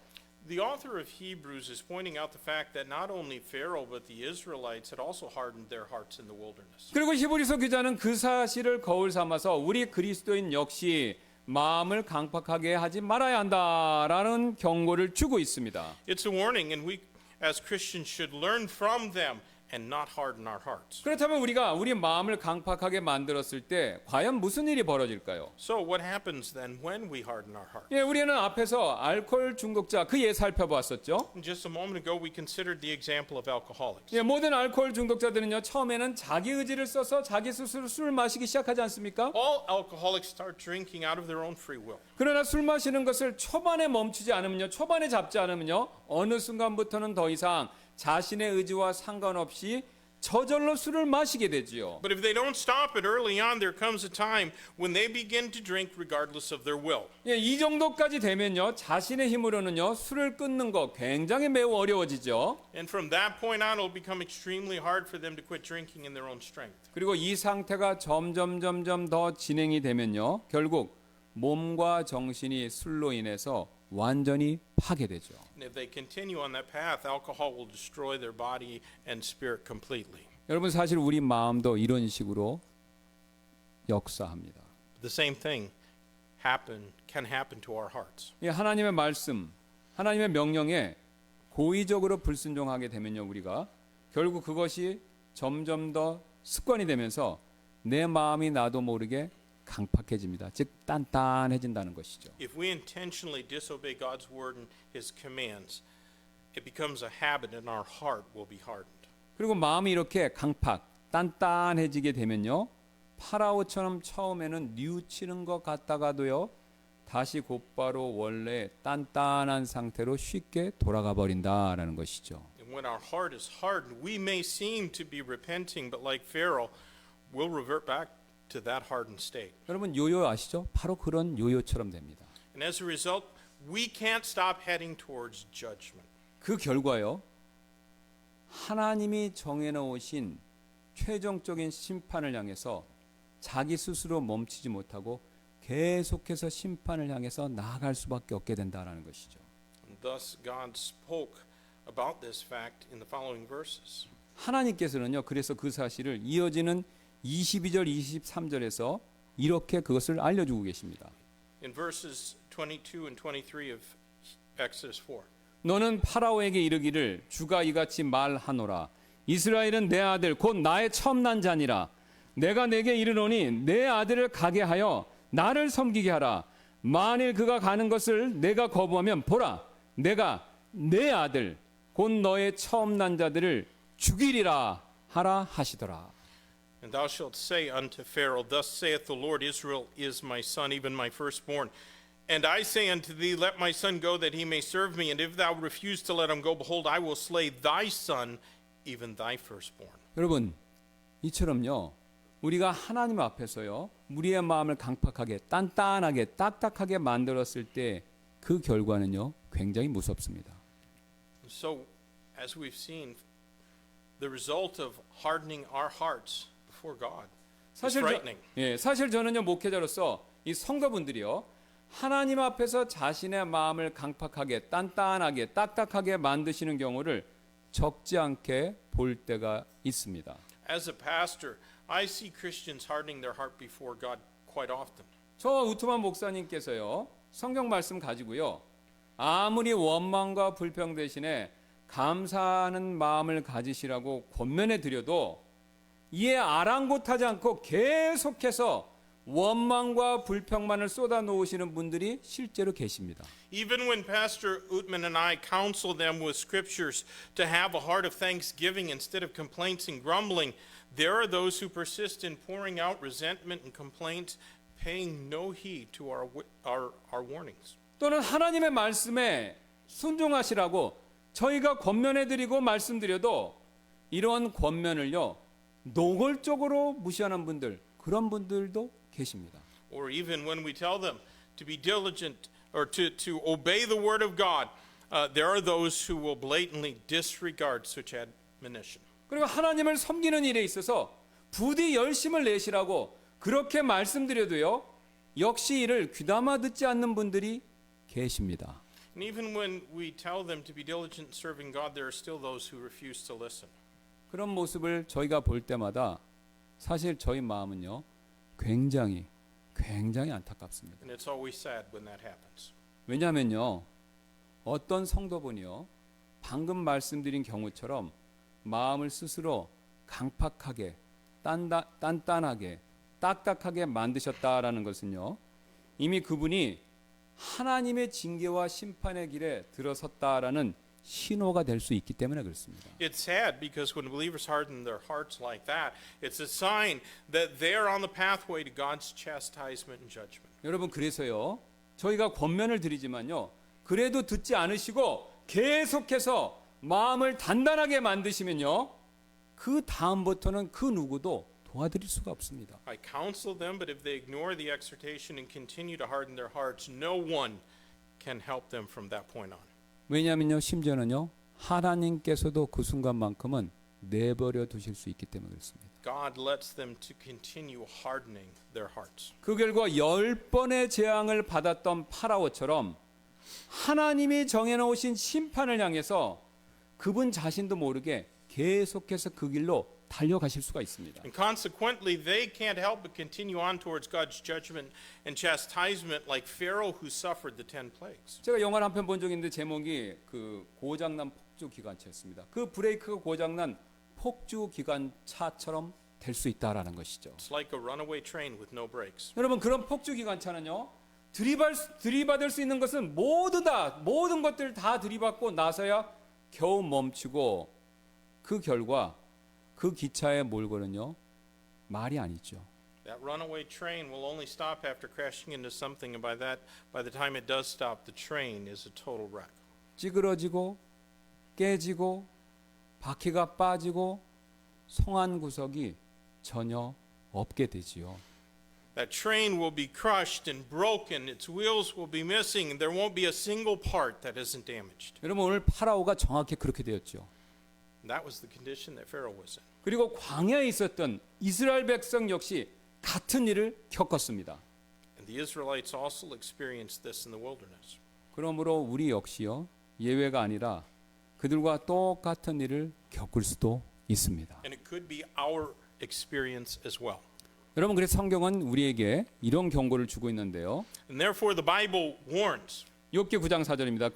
The author of Hebrews is pointing out the fact that not only Pharaoh but the Israelites had also hardened their hearts in the wilderness. 그리고 히브리서 기자는 그 사실을 거울 삼아서 우리 그리스도인 역시 마음을 강팍하게 하지 말아야 한다라는 경고를 주고 있습니다. It's a warning, and we as Christians should learn from them and not harden our hearts. 그렇다면 우리가 우리 마음을 강팍하게 만들었을 때 과연 무슨 일이 벌어질까요? So what happens then when we harden our heart? 예, 우리는 앞에서 알코올 중독자 그 예 살펴봤었죠. Just a moment ago we considered the example of alcoholics. 예, 모든 알코올 중독자들은요 처음에는 자기 의지를 써서 자기 스스로 술을 마시기 시작하지 않습니까? All alcoholics start drinking out of their own free will. 그러나 술 마시는 것을 초반에 멈추지 않으면요, 초반에 잡지 않으면요, 어느 순간부터는 더 이상 자신의 의지와 상관없이 저절로 술을 마시게 되지요. But if they don't stop it early on, there comes a time when they begin to drink regardless of their will. 예, 이 정도까지 되면요, 자신의 힘으로는요, 술을 끊는 거 굉장히 매우 어려워지죠. And from that point on, it'll become extremely hard for them to quit drinking in their own strength. 그리고 이 상태가 점점 더 진행이 되면요, 결국 몸과 정신이 술로 인해서 완전히 파괴되죠. And if they continue on that path, alcohol will destroy their body and spirit completely. 여러분 사실 우리 마음도 이런 식으로 역사합니다. The same thing can happen to our hearts. 예, 하나님의 말씀, 하나님의 명령에 고의적으로 불순종하게 되면요, 우리가 결국 그것이 점점 더 습관이 되면서 내 마음이 나도 모르게 강팍해집니다. 즉 단단해진다는 것이죠. If we intentionally disobey God's word and His commands, it becomes a habit, and our heart will be hardened. 그리고 마음이 이렇게 강팍, 단단해지게 되면요, 파라오처럼 처음에는 뉘우치는 것 같다가도요, 다시 곧바로 원래 단단한 상태로 쉽게 돌아가 버린다라는 것이죠. And when our heart is hardened, we may seem to be repenting, but like Pharaoh, we'll revert back to that hardened state. 여러분 요요 아시죠? 바로 그런 요요처럼 됩니다. And as a result, we can't stop heading towards judgment. 그 결과요, 하나님이 정해놓으신 최종적인 심판을 향해서 자기 스스로 멈추지 못하고 계속해서 심판을 향해서 나아갈 수밖에 없게 된다라는 것이죠. And thus God spoke about this fact in the following verses. 하나님께서는요, 그래서 그 사실을 이어지는 22절, 23절에서 이렇게 그것을 알려주고 계십니다. In verses 22 and 23 of Exodus 4. 너는 파라오에게 이르기를 주가 이같이 말하노라. 이스라엘은 내 아들 곧 나의 처음난 자니라. 내가 내게 이르노니 내 아들을 가게 하여 나를 섬기게 하라. 만일 그가 가는 것을 내가 거부하면 보라, 내가 내 아들 곧 너의 처음난 자들을 죽이리라 하라 하시더라. And thou shalt say unto Pharaoh, Thus saith the Lord, Israel is my son, even my firstborn. And I say unto thee, Let my son go, that he may serve me. And if thou refuse to let him go, behold, I will slay thy son, even thy firstborn. 여러분, 이처럼요, 우리가 하나님 앞에서요, 우리의 마음을 강팍하게, 단단하게, 딱딱하게 만들었을 때 그 결과는요, 굉장히 무섭습니다. So, as we've seen, the result of hardening our hearts before God is frightening. 사실 저는요, 목회자로서 이 성도분들이요, 하나님 앞에서 자신의 마음을 강팍하게, 단단하게, 딱딱하게 만드시는 경우를 적지 않게 볼 때가 있습니다. As a pastor, I see Christians hardening their heart before God quite often. 저 우트만 목사님께서요, 성경 말씀 가지고요, 아무리 원망과 불평 대신에 감사하는 마음을 가지시라고 권면해 드려도 이에 아랑곳하지 않고 계속해서 원망과 불평만을 쏟아 놓으시는 분들이 실제로 계십니다. Even when Pastor Utman and I counsel them with scriptures to have a heart of thanksgiving instead of complaints and grumbling, there are those who persist in pouring out resentment and complaints, paying no heed to our warnings. 또는 하나님의 말씀에 순종하시라고 저희가 권면해드리고 말씀드려도 이런 권면을요, 노골적으로 무시하는 분들, 그런 분들도 계십니다. Or even when we tell them to be diligent or to obey the word of God, there are those who will blatantly disregard such admonition. 그리고 하나님을 섬기는 일에 있어서 부디 열심을 내시라고 그렇게 말씀드려도요, 역시 이를 귀담아 듣지 않는 분들이 계십니다. And even when we tell them to be diligent in serving God, there are still those who refuse to listen. 그런 모습을 저희가 볼 때마다 사실 저희 마음은요 굉장히 안타깝습니다. And it's always sad when that happens. 왜냐하면요 어떤 성도분이요 방금 말씀드린 경우처럼 마음을 스스로 강팍하게 단단하게 딱딱하게 만드셨다라는 것은요 이미 그분이 하나님의 징계와 심판의 길에 들어섰다라는 신호가 될 수 있기 때문에 그렇습니다. It's sad because when believers harden their hearts like that, it's a sign that they're on the pathway to God's chastisement and judgment. 여러분 그래서요 저희가 권면을 드리지만요 그래도 듣지 않으시고 계속해서 마음을 단단하게 만드시면요 그 다음부터는 그 누구도 도와드릴 수가 없습니다. I counsel them, but if they ignore the exhortation and continue to harden their hearts, no one can help them from that point on. 왜냐하면요 심지어는요 하나님께서도 그 순간만큼은 내버려 두실 수 있기 때문에 그렇습니다. God lets them to continue hardening their hearts. 그 결과 10번의 재앙을 받았던 파라오처럼 하나님이 정해놓으신 심판을 향해서 그분 자신도 모르게 계속해서 그 길로 달려가실 수가 있습니다. And consequently, they can't help but continue on towards God's judgment and chastisement like Pharaoh who suffered the 10 plagues. 제가 영화를 한 편 본 적이 있는데 제목이 그 고장난 폭주 기관차였습니다. 그 브레이크가 고장난 폭주 기관차처럼 될 수 있다라는 것이죠. It's like a runaway train with no brakes. 여러분 그런 폭주 기관차는요 들이받을 수 있는 것은 모든 것들 다 들이받고 나서야 겨우 멈추고 그 결과 그 기차의 몰골은요 말이 아니죠. That runaway train will only stop after crashing into something, and by the time it does stop, the train is a total wreck. 찌그러지고 깨지고 바퀴가 빠지고 성한 구석이 전혀 없게 되지요. That train will be crushed and broken, its wheels will be missing, and there won't be a single part that isn't damaged. 여러분 오늘 파라오가 정확히 그렇게 되었죠. And that was the condition that Pharaoh was in. 그리고 광야에 있었던 이스라엘 백성 역시 같은 일을 겪었습니다. And the Israelites also experienced this in the wilderness. 그러므로 우리 역시요 예외가 아니라 그들과 똑같은 일을 겪을 수도 있습니다. And it could be our experience as well. 여러분 그래서 성경은 우리에게 이런 경고를 주고 있는데요. And therefore the Bible warns. 욥기 9장 4절입니다.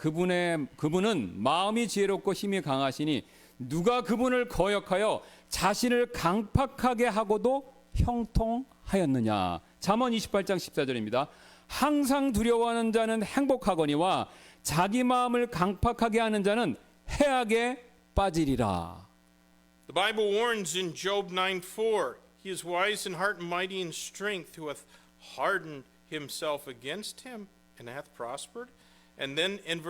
그분은 마음이 지혜롭고 힘이 강하시니 누가 그분을 거역하여 자신을 강팍하게 하고도 형통하였느냐. 잠언 28장 14절입니다. 항상 두려워하는 자는 행복하거니와 자기 마음을 강팍하게 하는 자는 해악에 빠지리라. The Bible warns in Job 9:4, he is wise in heart and mighty in strength, who hath hardened himself against him and hath prospered. And then in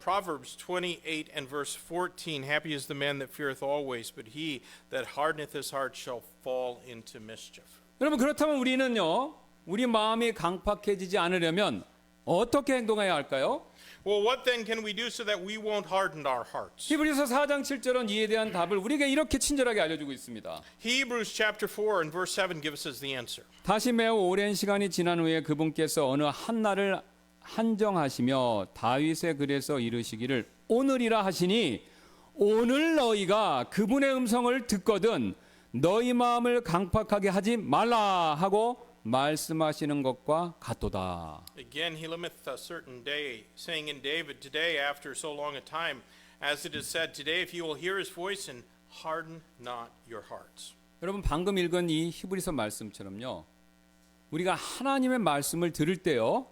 Proverbs 28 and verse 14, happy is the man that feareth always, but he that hardeneth his heart shall fall into mischief. 여러분 그렇다면 우리는요 우리 마음이 강팍해지지 않으려면 어떻게 행동해야 할까요? Well, what then can we do so that we won't harden our hearts? 히브리서 4장 7절은 이에 대한 답을 우리에게 이렇게 친절하게 알려주고 있습니다. Hebrews chapter 4 and verse 7 gives us the answer. 다시 매우 오랜 시간이 지난 후에 그분께서 어느 한 날을 한정하시며 다윗의 글에서 이르시기를 오늘이라 하시니 오늘 너희가 그분의 음성을 듣거든 너희 마음을 강팍하게 하지 말라 하고 말씀하시는 것과 같도다. Again, he limiteth a certain day, saying in David, today, after so long a time, as it is said, today, if you will hear his voice and harden not your hearts. 여러분 방금 읽은 이 히브리서 말씀처럼요. 우리가 하나님의 말씀을 들을 때요.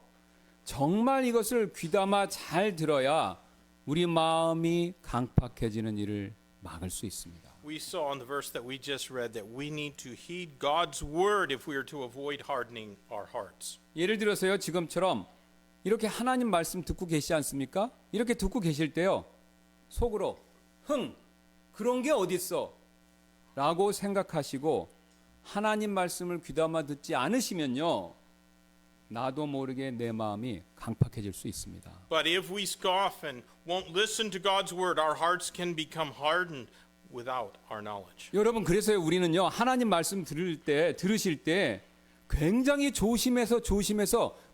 정말 이것을 귀담아 잘 들어야 우리 마음이 강팍해지는 일을 막을 수 있습니다. We saw in the verse that we just read that we need to heed God's word if we are to avoid hardening our hearts. 예를 들어서요. 지금처럼 이렇게 하나님 말씀 듣고 계시지 않습니까? 이렇게 듣고 계실 때요. 속으로 그런 게 어딨어? 라고 생각하시고 하나님 말씀을 귀담아 듣지 않으시면요. 나도 모르게 내 마음이 강팍해질 수 있습니다. But if we scoff and won't listen to God's word, our hearts can become hardened without our knowledge. 여러분 그래서 우리는요. 하나님 말씀 들으실 때 굉장히 조심해서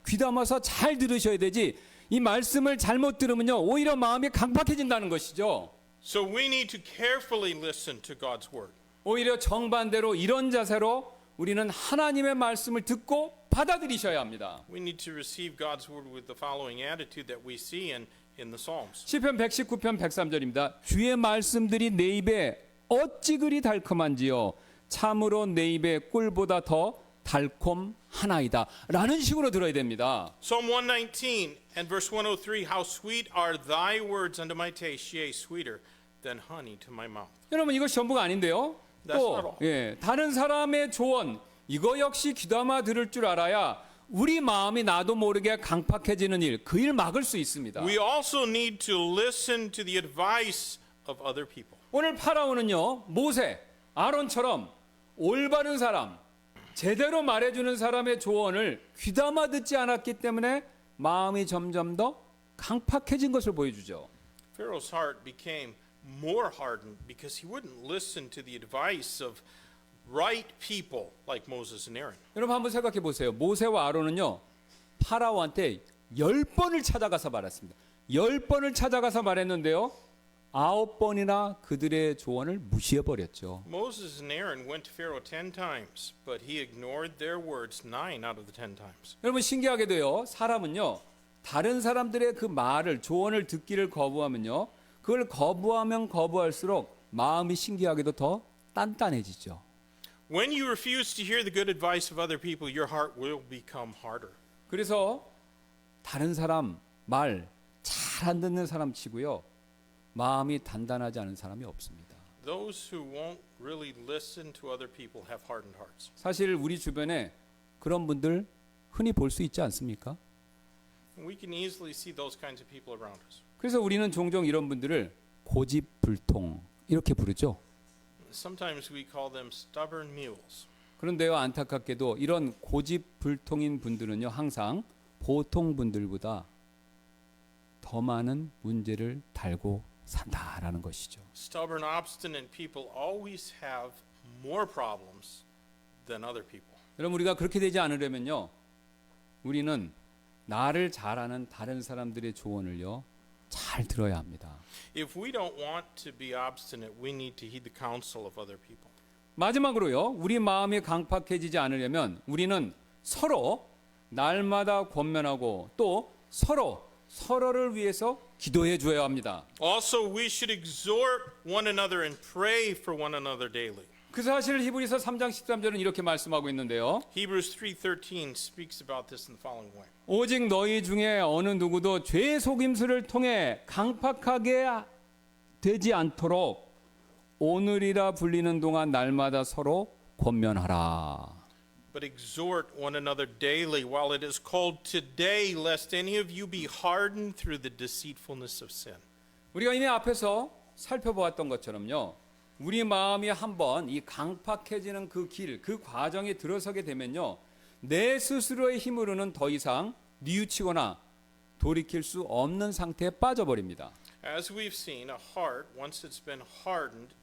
귀담아서 잘 들으셔야 되지 이 말씀을 잘못 들으면요, 오히려 마음이 강팍해진다는 것이죠. So we need to carefully listen to God's word. 오히려 정반대로 이런 자세로 우리는 하나님의 말씀을 듣고 받아들이셔야 합니다. We need to receive God's word with the following attitude that we see in the Psalms. 시편 119편 103절입니다. 주의 말씀들이 내 입에 어찌 그리 달콤한지요. 참으로 내 입에 꿀보다 더 달콤하나이다. 라는 식으로 들어야 됩니다. Psalm 119 and verse 103, How sweet are thy words unto my taste, yea, sweeter than honey to my mouth. 여러분 이것이 전부가 아닌데요. That's not 또 all. 다른 사람의 조언 이거 역시 귀담아 들을 줄 알아야 우리 마음이 나도 모르게 강팍해지는 일, 그 일 막을 수 있습니다. We also need to listen to the advice of other people. 오늘 파라오는요, 모세, 아론처럼 올바른 사람, 제대로 말해주는 사람의 조언을 귀담아 듣지 않았기 때문에 마음이 점점 더 강팍해진 것을 보여주죠. Pharaoh's heart became more hardened because he wouldn't listen to the advice of right people like Moses and Aaron. 여러분 한번 생각해 보세요. 모세와 아론은요, 파라오한테 10번을 찾아가서 말했습니다. 10번을 찾아가서 말했는데요, 9번이나 그들의 조언을 무시해버렸죠. Moses and Aaron went to Pharaoh 10 times, but he ignored their words 9 out of the 10 times. 여러분 신기하게도요, 사람은요, 다른 사람들의 그 말을, 조언을 듣기를 거부하면요, 그걸 거부하면 거부할수록 마음이 신기하게도 더 단단해지죠. When you refuse to hear the good advice of other people, your heart will become harder. 그래서 다른 사람 말 잘 안 듣는 사람 치고요, 마음이 단단하지 않은 사람이 없습니다. Those who won't really listen to other people have hardened hearts. 사실 우리 주변에 그런 분들 흔히 볼 수 있지 않습니까? And we can easily see those kinds of people around us. 그래서 우리는 종종 이런 분들을 고집불통 이렇게 부르죠. Sometimes we call them stubborn mules. 그런데요, 안타깝게도 이런 고집불통인 분들은요, 항상 보통 분들보다 더 많은 문제를 달고 산다라는 것이죠. Stubborn, obstinate people always have more problems than other people. 여러분 우리가 그렇게 되지 않으려면요, 우리는 나를 잘 아는 다른 사람들의 조언을요, 잘 들어야 합니다. If we don't want to be obstinate, we need to heed the counsel of other people. 마지막으로요, 우리 마음이 강팍해지지 않으려면 우리는 서로 날마다 권면하고 또 서로를 위해서 기도해 줘야 합니다. Also, we should exhort one another and pray for one another daily. 그 사실을 히브리서 3장 13절은 이렇게 말씀하고 있는데요. Hebrews 3:13 speaks about this in the following way. 오직 너희 중에 어느 누구도 죄의 속임수를 통해 강팍하게 되지 않도록 오늘이라 불리는 동안 날마다 서로 권면하라. But exhort one another daily while it is called today, lest any of you be hardened through the deceitfulness of sin. 우리가 이미 앞에서 살펴보았던 것처럼요, 우리 마음이 한번 이 강팍해지는 그 길, 그 과정에 들어서게 되면요, 내 스스로의 힘으로는 더 이상 뉘우치거나 돌이킬 수 없는 상태에 빠져버립니다. As we've seen, a heart, once it's been hardened,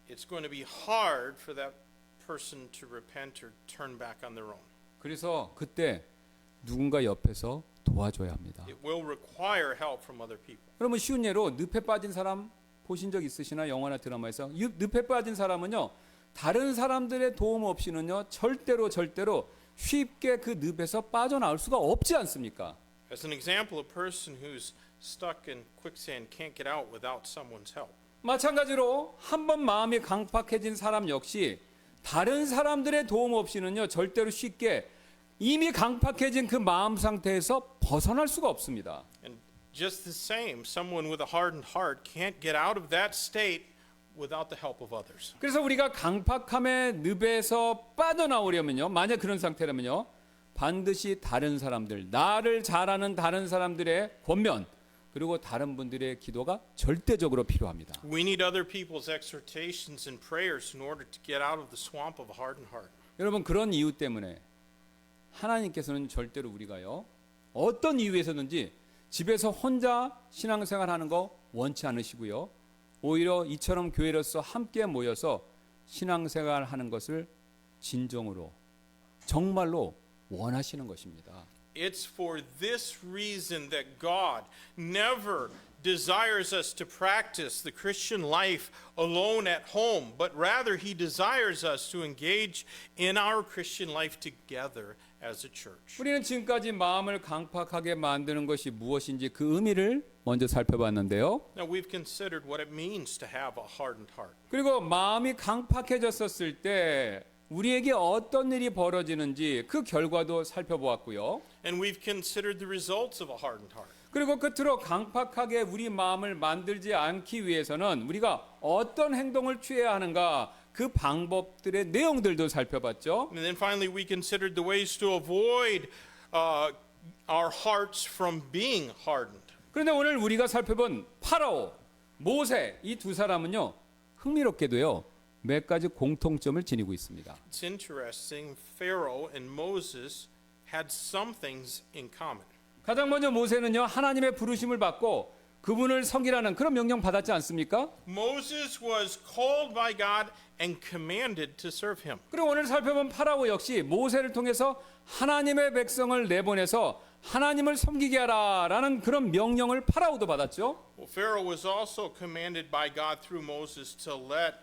it's going to be hard for that person to repent or turn back on their own. 그래서 그때 누군가 옆에서 도와줘야 합니다. It will require help from other people. 여러분 쉬운 예로 늪에 빠진 사람 보신 적 있으시나? 영화나 드라마에서 늪에 빠진 사람은요, 다른 사람들의 도움 없이는요, 절대로 쉽게 그 늪에서 빠져나올 수가 없지 않습니까? As an example, a person who's stuck in quicksand can't get out without someone's help. 마찬가지로 한번 마음이 강팍해진 사람 역시 다른 사람들의 도움 없이는요, 절대로 쉽게 이미 강팍해진 그 마음 상태에서 벗어날 수가 없습니다. And just the same, someone with a hardened heart can't get out of that state without the help of others. 그래서 우리가 강팍함의 늪에서 빠져나오려면요, 만약 그런 상태라면요, 반드시 다른 사람들, 나를 잘 아는 다른 사람들의 권면, 그리고 다른 분들의 기도가 절대적으로 필요합니다. We need other people's exhortations and prayers in order to get out of the swamp of a hardened heart. 여러분 그런 이유 때문에 하나님께서는 절대로 우리가요, 어떤 이유에서든지 집에서 혼자 신앙생활하는 거 원치 않으시고요, 오히려 이처럼 교회로서 함께 모여서 신앙생활하는 것을 진정으로 정말로 원하시는 것입니다. it's for this reason that God never desires us to practice the Christian life alone at home, but rather he desires us to engage in our Christian life together as a church. 우리는 지금까지 마음을 강팍하게 만드는 것이 무엇인지 그 의미를 먼저 살펴봤는데요. Now we've considered what it means to have a hardened heart. 그리고 마음이 강팍해졌었을 때 우리에게 어떤 일이 벌어지는지 그 결과도 살펴보았고요. And we've considered the results of a hardened heart. 그리고 끝으로 강팍하게 우리 마음을 만들지 않기 위해서는 우리가 어떤 행동을 취해야 하는가 그 방법들의 내용들도 살펴봤죠. And then finally we considered the ways to avoid our hearts from being hardened. 그런데 오늘 우리가 살펴본 파라오, 모세 이 두 사람은요. 흥미롭게도요. 몇 가지 공통점을 지니고 있습니다. It's interesting, Pharaoh and Moses had some things in common. 가장 먼저 모세는요. 하나님의 부르심을 받고 그분을 섬기라는 그런 명령 받았지 않습니까? Moses was called by God and commanded to serve him. 그리고 오늘 살펴본 파라오 역시 모세를 통해서 하나님의 백성을 내보내서 하나님을 섬기게 하라라는 그런 명령을 파라오도 받았죠. Well, Pharaoh was also commanded by God through Moses to let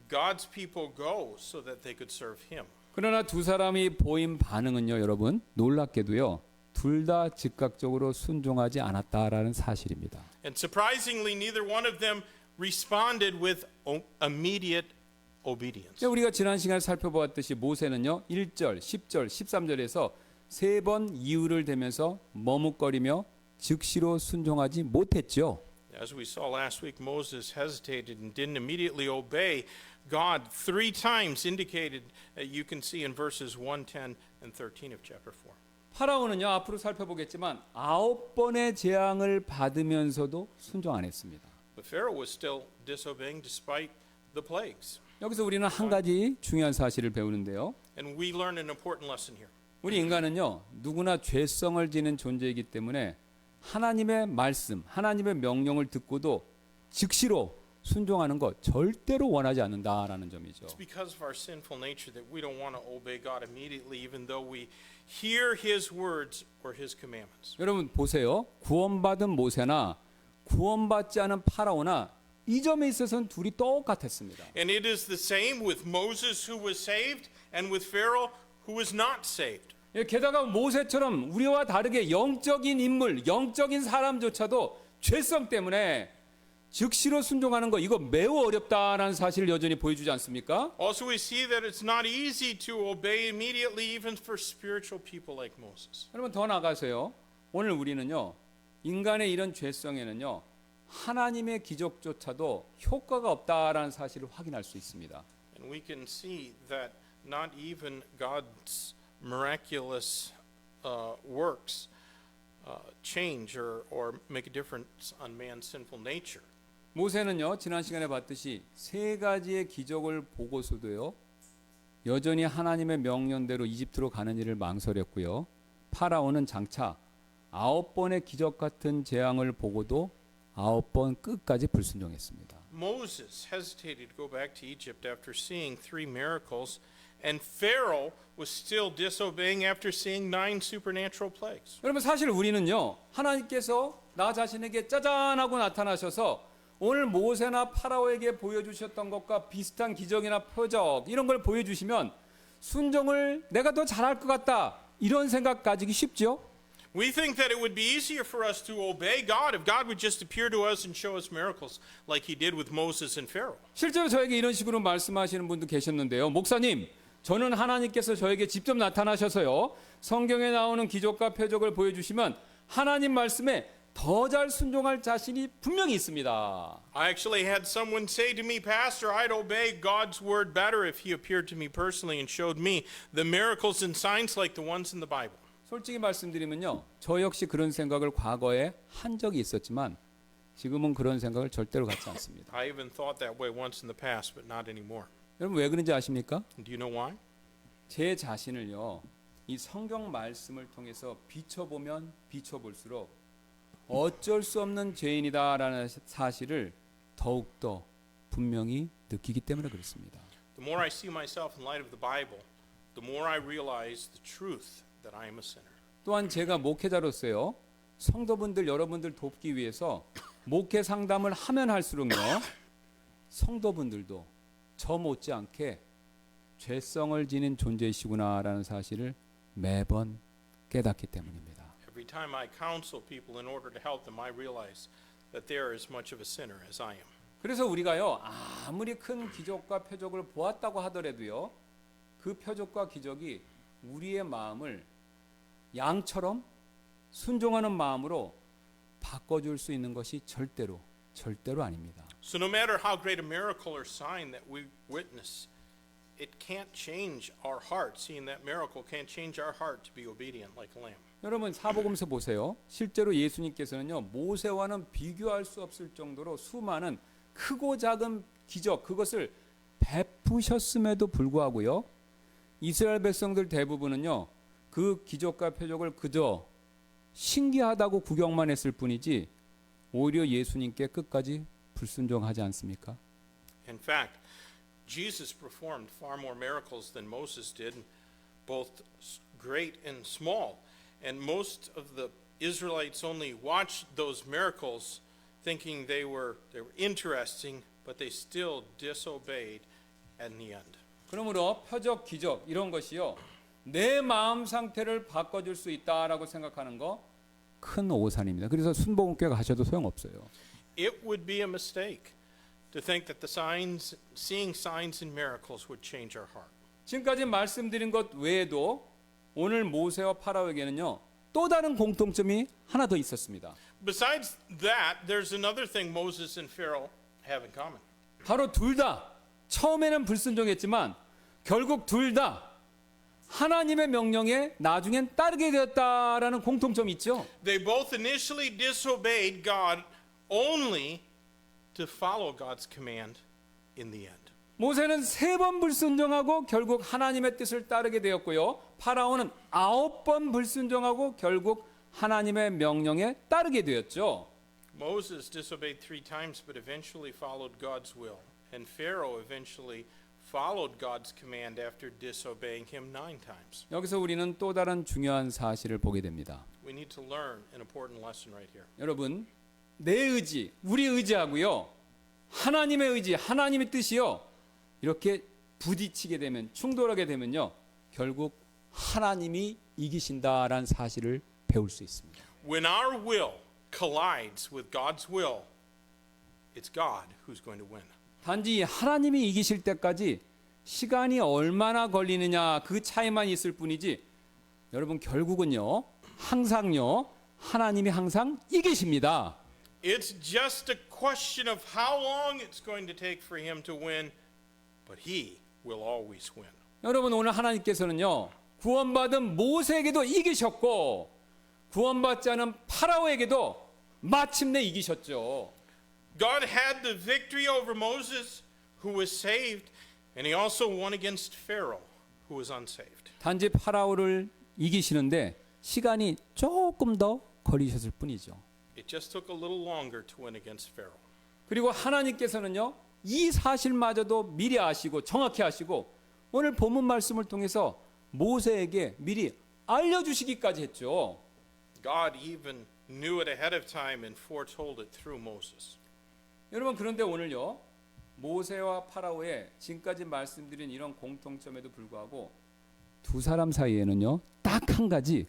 God's people go so that they could serve him. 그러나 두 사람이 보인 반응은요, 여러분 놀랍게도요. 둘 다 즉각적으로 순종하지 않았다라는 사실입니다. And surprisingly, neither one of them responded with immediate obedience. 우리가 지난 시간에 살펴보았듯이 모세는요 1절, 10절, 13절에서 세 번 이유를 대면서 머뭇거리며 즉시로 순종하지 못했죠. As we saw last week, Moses hesitated and didn't immediately obey God 3 times, indicated you can see in verses 1, 10, and 13 of chapter 4. 파라오는요 앞으로 살펴보겠지만 9번의 재앙을 받으면서도 순종 안 했습니다. But Pharaoh was still disobeying despite the plagues. 여기서 우리는 한 가지 중요한 사실을 배우는데요. And we learn an important lesson here. 우리 인간은요 누구나 죄성을 지닌 존재이기 때문에 하나님의 말씀, 하나님의 명령을 듣고도 즉시로 순종하는 것 절대로 원하지 않는다라는 점이죠. It's because of our sinful nature that we don't want to obey God immediately, even though we hear His words or His commandments. 여러분 보세요. 구원받은 모세나 구원받지 않은 파라오나 이 점에 있어서는 둘이 똑같았습니다. And it is the same with Moses who was saved and with Pharaoh who was not saved. 게다가 모세처럼 우리와 다르게 영적인 인물, 영적인 사람조차도 죄성 때문에 즉시로 순종하는 거 이거 매우 어렵다라는 사실을 여전히 보여주지 않습니까? Also we see that it's not easy to obey immediately even for spiritual people like Moses. 여러분 더 나가서요. 오늘 우리는요. 인간의 이런 죄성에는요. 하나님의 기적조차도 효과가 없다라는 사실을 확인할 수 있습니다. And we can see that not even God's miraculous works change or make a difference on man's sinful nature. 모세는요 지난 시간에 봤듯이 세 가지의 기적을 보고서도요 여전히 하나님의 명령대로 이집트로 가는 일을 망설였고요. 파라오는 장차 9번의 기적 같은 재앙을 보고도 9번 끝까지 불순종했습니다. Moses hesitated to go back to Egypt after seeing 3 miracles, and Pharaoh was still disobeying after seeing 9 supernatural plagues. 여러분 사실 우리는요 하나님께서 나 자신에게 짜잔 하고 나타나셔서 오늘 모세나 파라오에게 보여주셨던 것과 비슷한 기적이나 표적 이런 걸 보여주시면 순종을 내가 더 잘할 것 같다 이런 생각 가지기 쉽죠? We think that it would be easier for us to obey God if God would just appear to us and show us miracles like He did with Moses and Pharaoh. 실제로 저에게 이런 식으로 말씀하시는 분도 계셨는데요. 목사님, 저는 하나님께서 저에게 직접 나타나셔서요. 성경에 나오는 기적과 표적을 보여주시면 하나님 말씀에 더 잘 순종할 자신이 분명히 있습니다. I actually had someone say to me, Pastor, I'd obey God's word better if He appeared to me personally and showed me the miracles and signs like the ones in the Bible. 솔직히 말씀드리면요. 저 역시 그런 생각을 과거에 한 적이 있었지만 지금은 그런 생각을 절대로 갖지 않습니다. I even thought that way once in the past, but not anymore. 여러분 왜 그런지 아십니까? Do you know why? 제 자신을요. 이 성경 말씀을 통해서 비춰보면 비춰볼수록 어쩔 수 없는 죄인이다라는 사실을 더욱더 분명히 느끼기 때문에 그렇습니다. The more I see myself in light of the Bible, the more I realize the truth that I am a sinner. 또한 제가 목회자로서요. 성도분들 여러분들 돕기 위해서 목회 상담을 하면 할수록요. 성도분들도 저 못지않게 죄성을 지닌 존재이시구나라는 사실을 매번 깨닫기 때문입니다. Every time I counsel people in order to help them, I realize that they are as much of a sinner as I am. 그래서 우리가요. 아무리 큰 기적과 표적을 보았다고 하더라도요. 그 표적과 기적이 우리의 마음을 양처럼 순종하는 마음으로 바꿔줄 수 있는 것이 절대로 아닙니다. So no matter how great a miracle or sign that we witness, it can't change our heart. Seeing that miracle can't change our heart to be obedient like a lamb. 여러분 사복음서 보세요. 실제로 예수님께서는요. 모세와는 비교할 수 없을 정도로 수많은 크고 작은 기적 그것을 베푸셨음에도 불구하고요. 이스라엘 백성들 대부분은요. 그 기적과 표적을 그저 신기하다고 구경만 했을 뿐이지 오히려 예수님께 끝까지 불순종하지 않습니까? In fact, Jesus performed far more miracles than Moses did, both great and small. And most of the Israelites only watched those miracles thinking they were interesting, but they still disobeyed in the end. 그러므로 표적, 기적 이런 것이요. 내 마음 상태를 바꿔줄 수 있다라고 생각하는 거 큰 오산입니다. 그래서 순복음교회 가셔도 소용없어요. It would be a mistake to think that seeing signs and miracles would change our heart. 지금까지 말씀드린 것 외에도 오늘 모세와 파라오에게는요. 또 다른 공통점이 하나 더 있었습니다. Besides that, there's another thing Moses and Pharaoh have in common. 바로 둘 다 처음에는 불순종했지만 결국 둘 다 하나님의 명령에 나중엔 따르게 되었다라는 공통점이 있죠. They both initially disobeyed God only to follow God's command in the end. 모세는 3번 불순종하고 결국 하나님의 뜻을 따르게 되었고요. 파라오는 9번 불순종하고 결국 하나님의 명령에 따르게 되었죠. Moses disobeyed 3 times but eventually followed God's will. And Pharaoh eventually followed God's command after disobeying him 9 times. 여기서 우리는 또 다른 중요한 사실을 보게 됩니다. We need to learn an important lesson right here. 여러분, 내 의지, 우리 의지하고요. 하나님의 의지, 하나님의 뜻이요. 이렇게 부딪히게 되면 충돌하게 되면요. 결국 하나님이 이기신다라는 사실을 배울 수 있습니다. When our will collides with God's will, it's God who's going to win. 단지 하나님이 이기실 때까지 시간이 얼마나 걸리느냐 그 차이만 있을 뿐이지 여러분 결국은요. 항상요. 하나님이 항상 이기십니다. It's just a question of how long it's going to take for him to win, but he will always win. 여러분 오늘 하나님께서는요. 구원받은 모세에게도 이기셨고 구원받지 않은 파라오에게도 마침내 이기셨죠. God had the victory over Moses, who was saved, and he also won against Pharaoh, who was unsaved. 단지 파라오를 이기시는데 시간이 조금 더 걸리셨을 뿐이죠. It just took a little longer to win against Pharaoh. 그리고 하나님께서는요. 이 사실마저도 미리 아시고 정확히 아시고 오늘 본문 말씀을 통해서 모세에게 미리 알려주시기까지 했죠. God even knew it ahead of time and foretold it through Moses. 여러분 그런데 오늘요. 모세와 파라오의 지금까지 말씀드린 이런 공통점에도 불구하고 두 사람 사이에는요. 딱 한 가지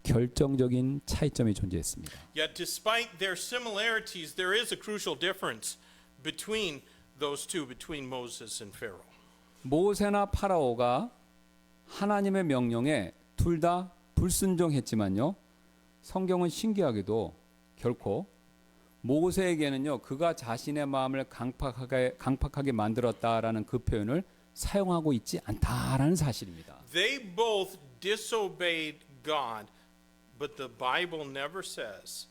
결정적인 차이점이 존재했습니다. Yet despite their similarities, there is a crucial difference between those two, between Moses and Pharaoh. 모세나 파라오가 하나님의 명령에 둘 다 불순종했지만요. 성경은 신기하게도 결코 모세에게는요. 그가 자신의 마음을 강팍하게 만들었다라는 그 표현을 사용하고 있지 않다라는 사실입니다. They both disobeyed God, but the Bible never says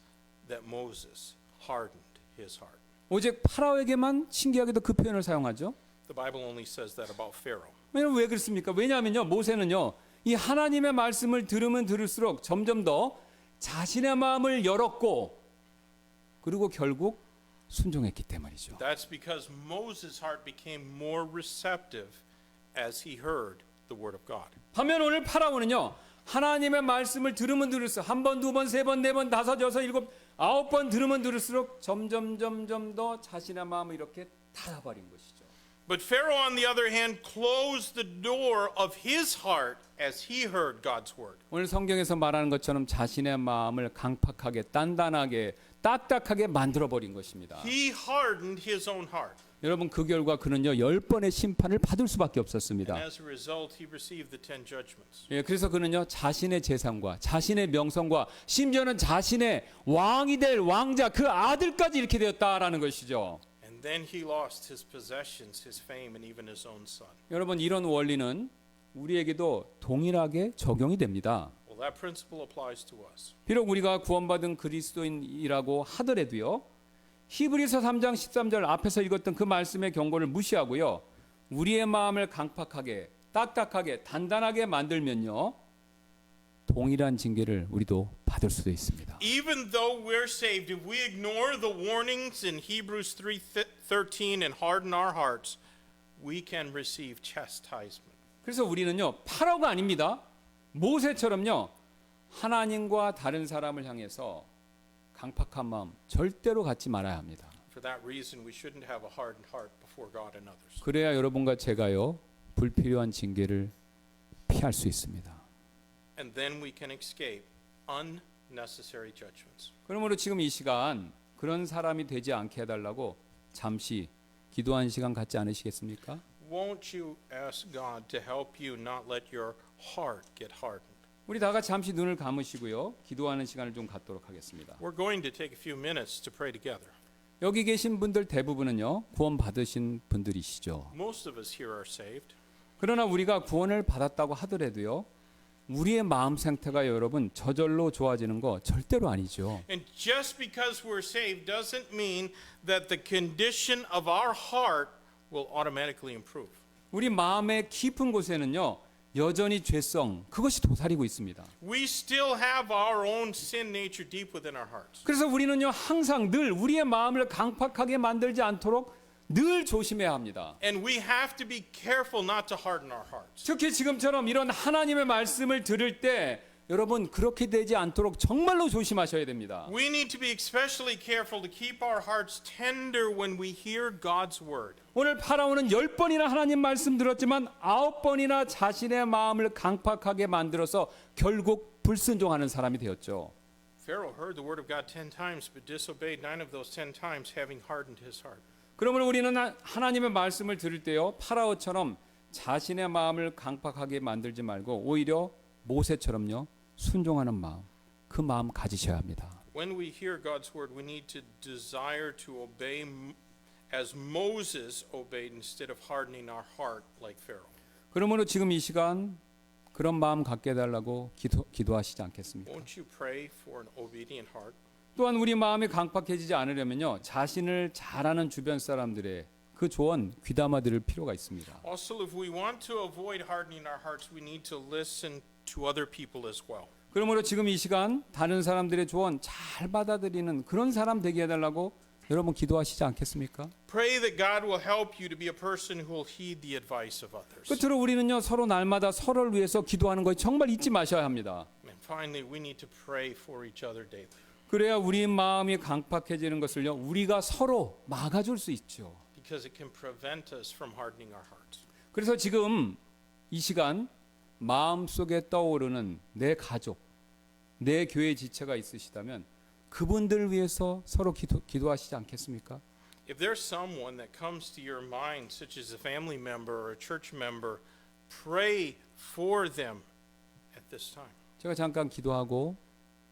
that Moses hardened his heart. 오직 파라오에게만 신기하게도 그 표현을 사용하죠. The Bible only says that about Pharaoh. 왜냐면 왜 그렇습니까? 왜냐하면요. 모세는요. 이 하나님의 말씀을 들으면 들을수록 점점 더 자신의 마음을 열었고 그리고 결국 순종했기 때문이죠. That's because Moses' heart became more receptive as he heard the word of God. 반면 오늘 파라오는요. 하나님의 말씀을 들으면 들을수록 한 번, 두 번, 세 번, 네 번, 다섯, 여섯, 일곱, 아홉 번 들으면 들을수록 점점 더 자신의 마음을 이렇게 닫아버린 것이죠. But Pharaoh, on the other hand, closed the door of his heart as he heard God's word. 오늘 성경에서 말하는 것처럼 자신의 마음을 강팍하게, 단단하게, 딱딱하게 만들어버린 것입니다. He hardened his own heart. 여러분, 그 결과 그는요 10번의 심판을 받을 수밖에 And 없었습니다. as a result, he received the 10 judgments. 예, 그래서 그는요 자신의 재산과 자신의 명성과 심지어는 자신의 왕이 될 왕자 그 아들까지 이렇게 되었다라는 것이죠. And then he lost his possessions, his fame, and even his own son. 여러분, 이런 원리는 우리에게도 동일하게 적용이 됩니다. Well, that principle applies to us. 비록 우리가 구원받은 그리스도인이라고 하더라도요, 히브리서 3장 13절 앞에서 읽었던 그 말씀의 경고를 무시하고요, 우리의 마음을 강팍하게, 딱딱하게, 단단하게 만들면요, 동일한 징계를 우리도 받을 수도 있습니다. Even though we're saved, if we ignore the warnings in Hebrews 3:13 and harden our hearts, we can receive chastisement. 그래서 우리는요, 파라오가 아닙니다. 모세처럼요, 하나님과 다른 사람을 향해서 강팍한 마음 절대로 갖지 말아야 합니다. For that reason, we shouldn't have a hardened heart before God and others. 그래야 여러분과 제가요, 불필요한 징계를 피할 수 있습니다. And then we can escape unnecessary judgments. 그러므로 지금 이 시간 그런 사람이 되지 않게 해달라고 잠시 기도하는 시간 갖지 않으시겠습니까? Won't you ask God to help you not let your heart get hardened? 우리 다 같이 잠시 눈을 감으시고요, 기도하는 시간을 좀 갖도록 하겠습니다. We're going to take a few minutes to pray together. 여기 계신 분들 대부분은요, 구원 받으신 분들이시죠. Most of us here are saved. 그러나 우리가 구원을 받았다고 하더라도요, 우리의 마음 상태가 여러분 저절로 좋아지는 거 절대로 아니죠. And just because we're saved doesn't mean that the condition of our heart will automatically improve. 우리 마음의 깊은 곳에는요, 여전히 죄성 그것이 도사리고 있습니다. We still have our own sin nature deep within our hearts. 그래서 우리는요, 항상 늘 우리의 마음을 강팍하게 만들지 않도록 늘 조심해야 합니다. And we have to be careful not to harden our hearts. 특히 지금처럼 이런 하나님의 말씀을 들을 때 여러분 그렇게 되지 않도록 정말로 조심하셔야 됩니다. We need to be especially careful to keep our hearts tender when we hear God's word. 오늘 파라오는 10번이나 하나님 말씀 들었지만 9번이나 자신의 마음을 강팍하게 만들어서 결국 불순종하는 사람이 되었죠. Pharaoh heard the word of God 10 times but disobeyed 9 of those 10 times, having hardened his heart. 그러므로 우리는 하나님의 말씀을 들을 때요, 파라오처럼 자신의 마음을 강팍하게 만들지 말고 오히려 모세처럼요, 순종하는 마음, 그 마음 가지셔야 합니다. When we hear God's word, we need to desire to obey as Moses obeyed instead of hardening our heart like Pharaoh. 그러므로 지금 이 시간 그런 마음 갖게 해달라고 기도하시지 않겠습니까? Won't you pray for an obedient heart? 또한 우리 마음이 강팍해지지 않으려면요, 자신을 잘 아는 주변 사람들의 그 조언 귀담아 들을 필요가 있습니다. Also, if we want to avoid hardening our hearts, we need to listen to other people as well. 그러므로 지금 이 시간 다른 사람들의 조언 잘 받아들이는 그런 사람 되게 해달라고 여러분 기도하시지 않겠습니까? Pray that God will help you to be a person who will heed the advice of others. 끝으로 우리는요, 서로 날마다 서로를 위해서 기도하는 거 정말 잊지 마셔야 합니다. And finally, we need to pray for each other daily. 그래야 우리 마음이 강팍해지는 것을요, 우리가 서로 막아줄 수 있죠. Because it can prevent us from hardening our hearts. 그래서 지금 이 시간 마음속에 떠오르는 내 가족, 내 교회 지체가 있으시다면 그분들을 위해서 서로 기도하시지 않겠습니까? If there's someone that comes to your mind, such as a family member or a church member, pray for them at this time. 제가 잠깐 기도하고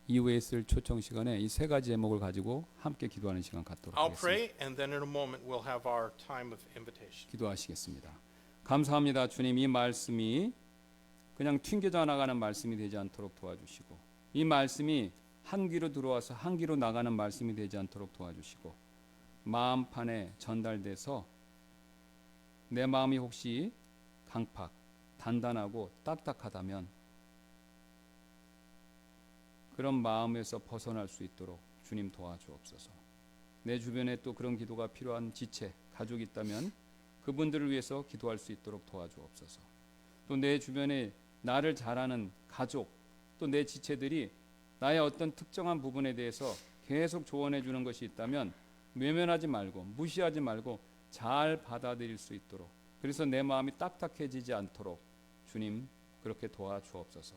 이후에 있을 초청 시간에 이 세 가지 제목을 가지고 함께 기도하는 시간 갖도록 I'll 하겠습니다. pray, and then in a moment we'll have our time of invitation. 기도하시겠습니다. 감사합니다. 주님, 이 말씀이 그냥 튕겨져 나가는 말씀이 되지 않도록 도와주시고, 이 말씀이 한 귀로 들어와서 한 귀로 나가는 말씀이 되지 않도록 도와주시고, 마음판에 전달돼서 내 마음이 혹시 강팍, 단단하고 딱딱하다면 그런 마음에서 벗어날 수 있도록 주님 도와주옵소서. 내 주변에 또 그런 기도가 필요한 지체, 가족이 있다면 그분들을 위해서 기도할 수 있도록 도와주옵소서. 또 내 주변에 나를 잘 아는 가족, 또 내 지체들이 나의 어떤 특정한 부분에 대해서 계속 조언해 주는 것이 있다면 외면하지 말고 무시하지 말고 잘 받아들일 수 있도록, 그래서 내 마음이 딱딱해지지 않도록 주님 그렇게 도와주옵소서.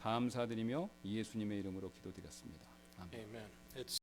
감사드리며 예수님의 이름으로 기도드렸습니다. 아멘. Amen. It's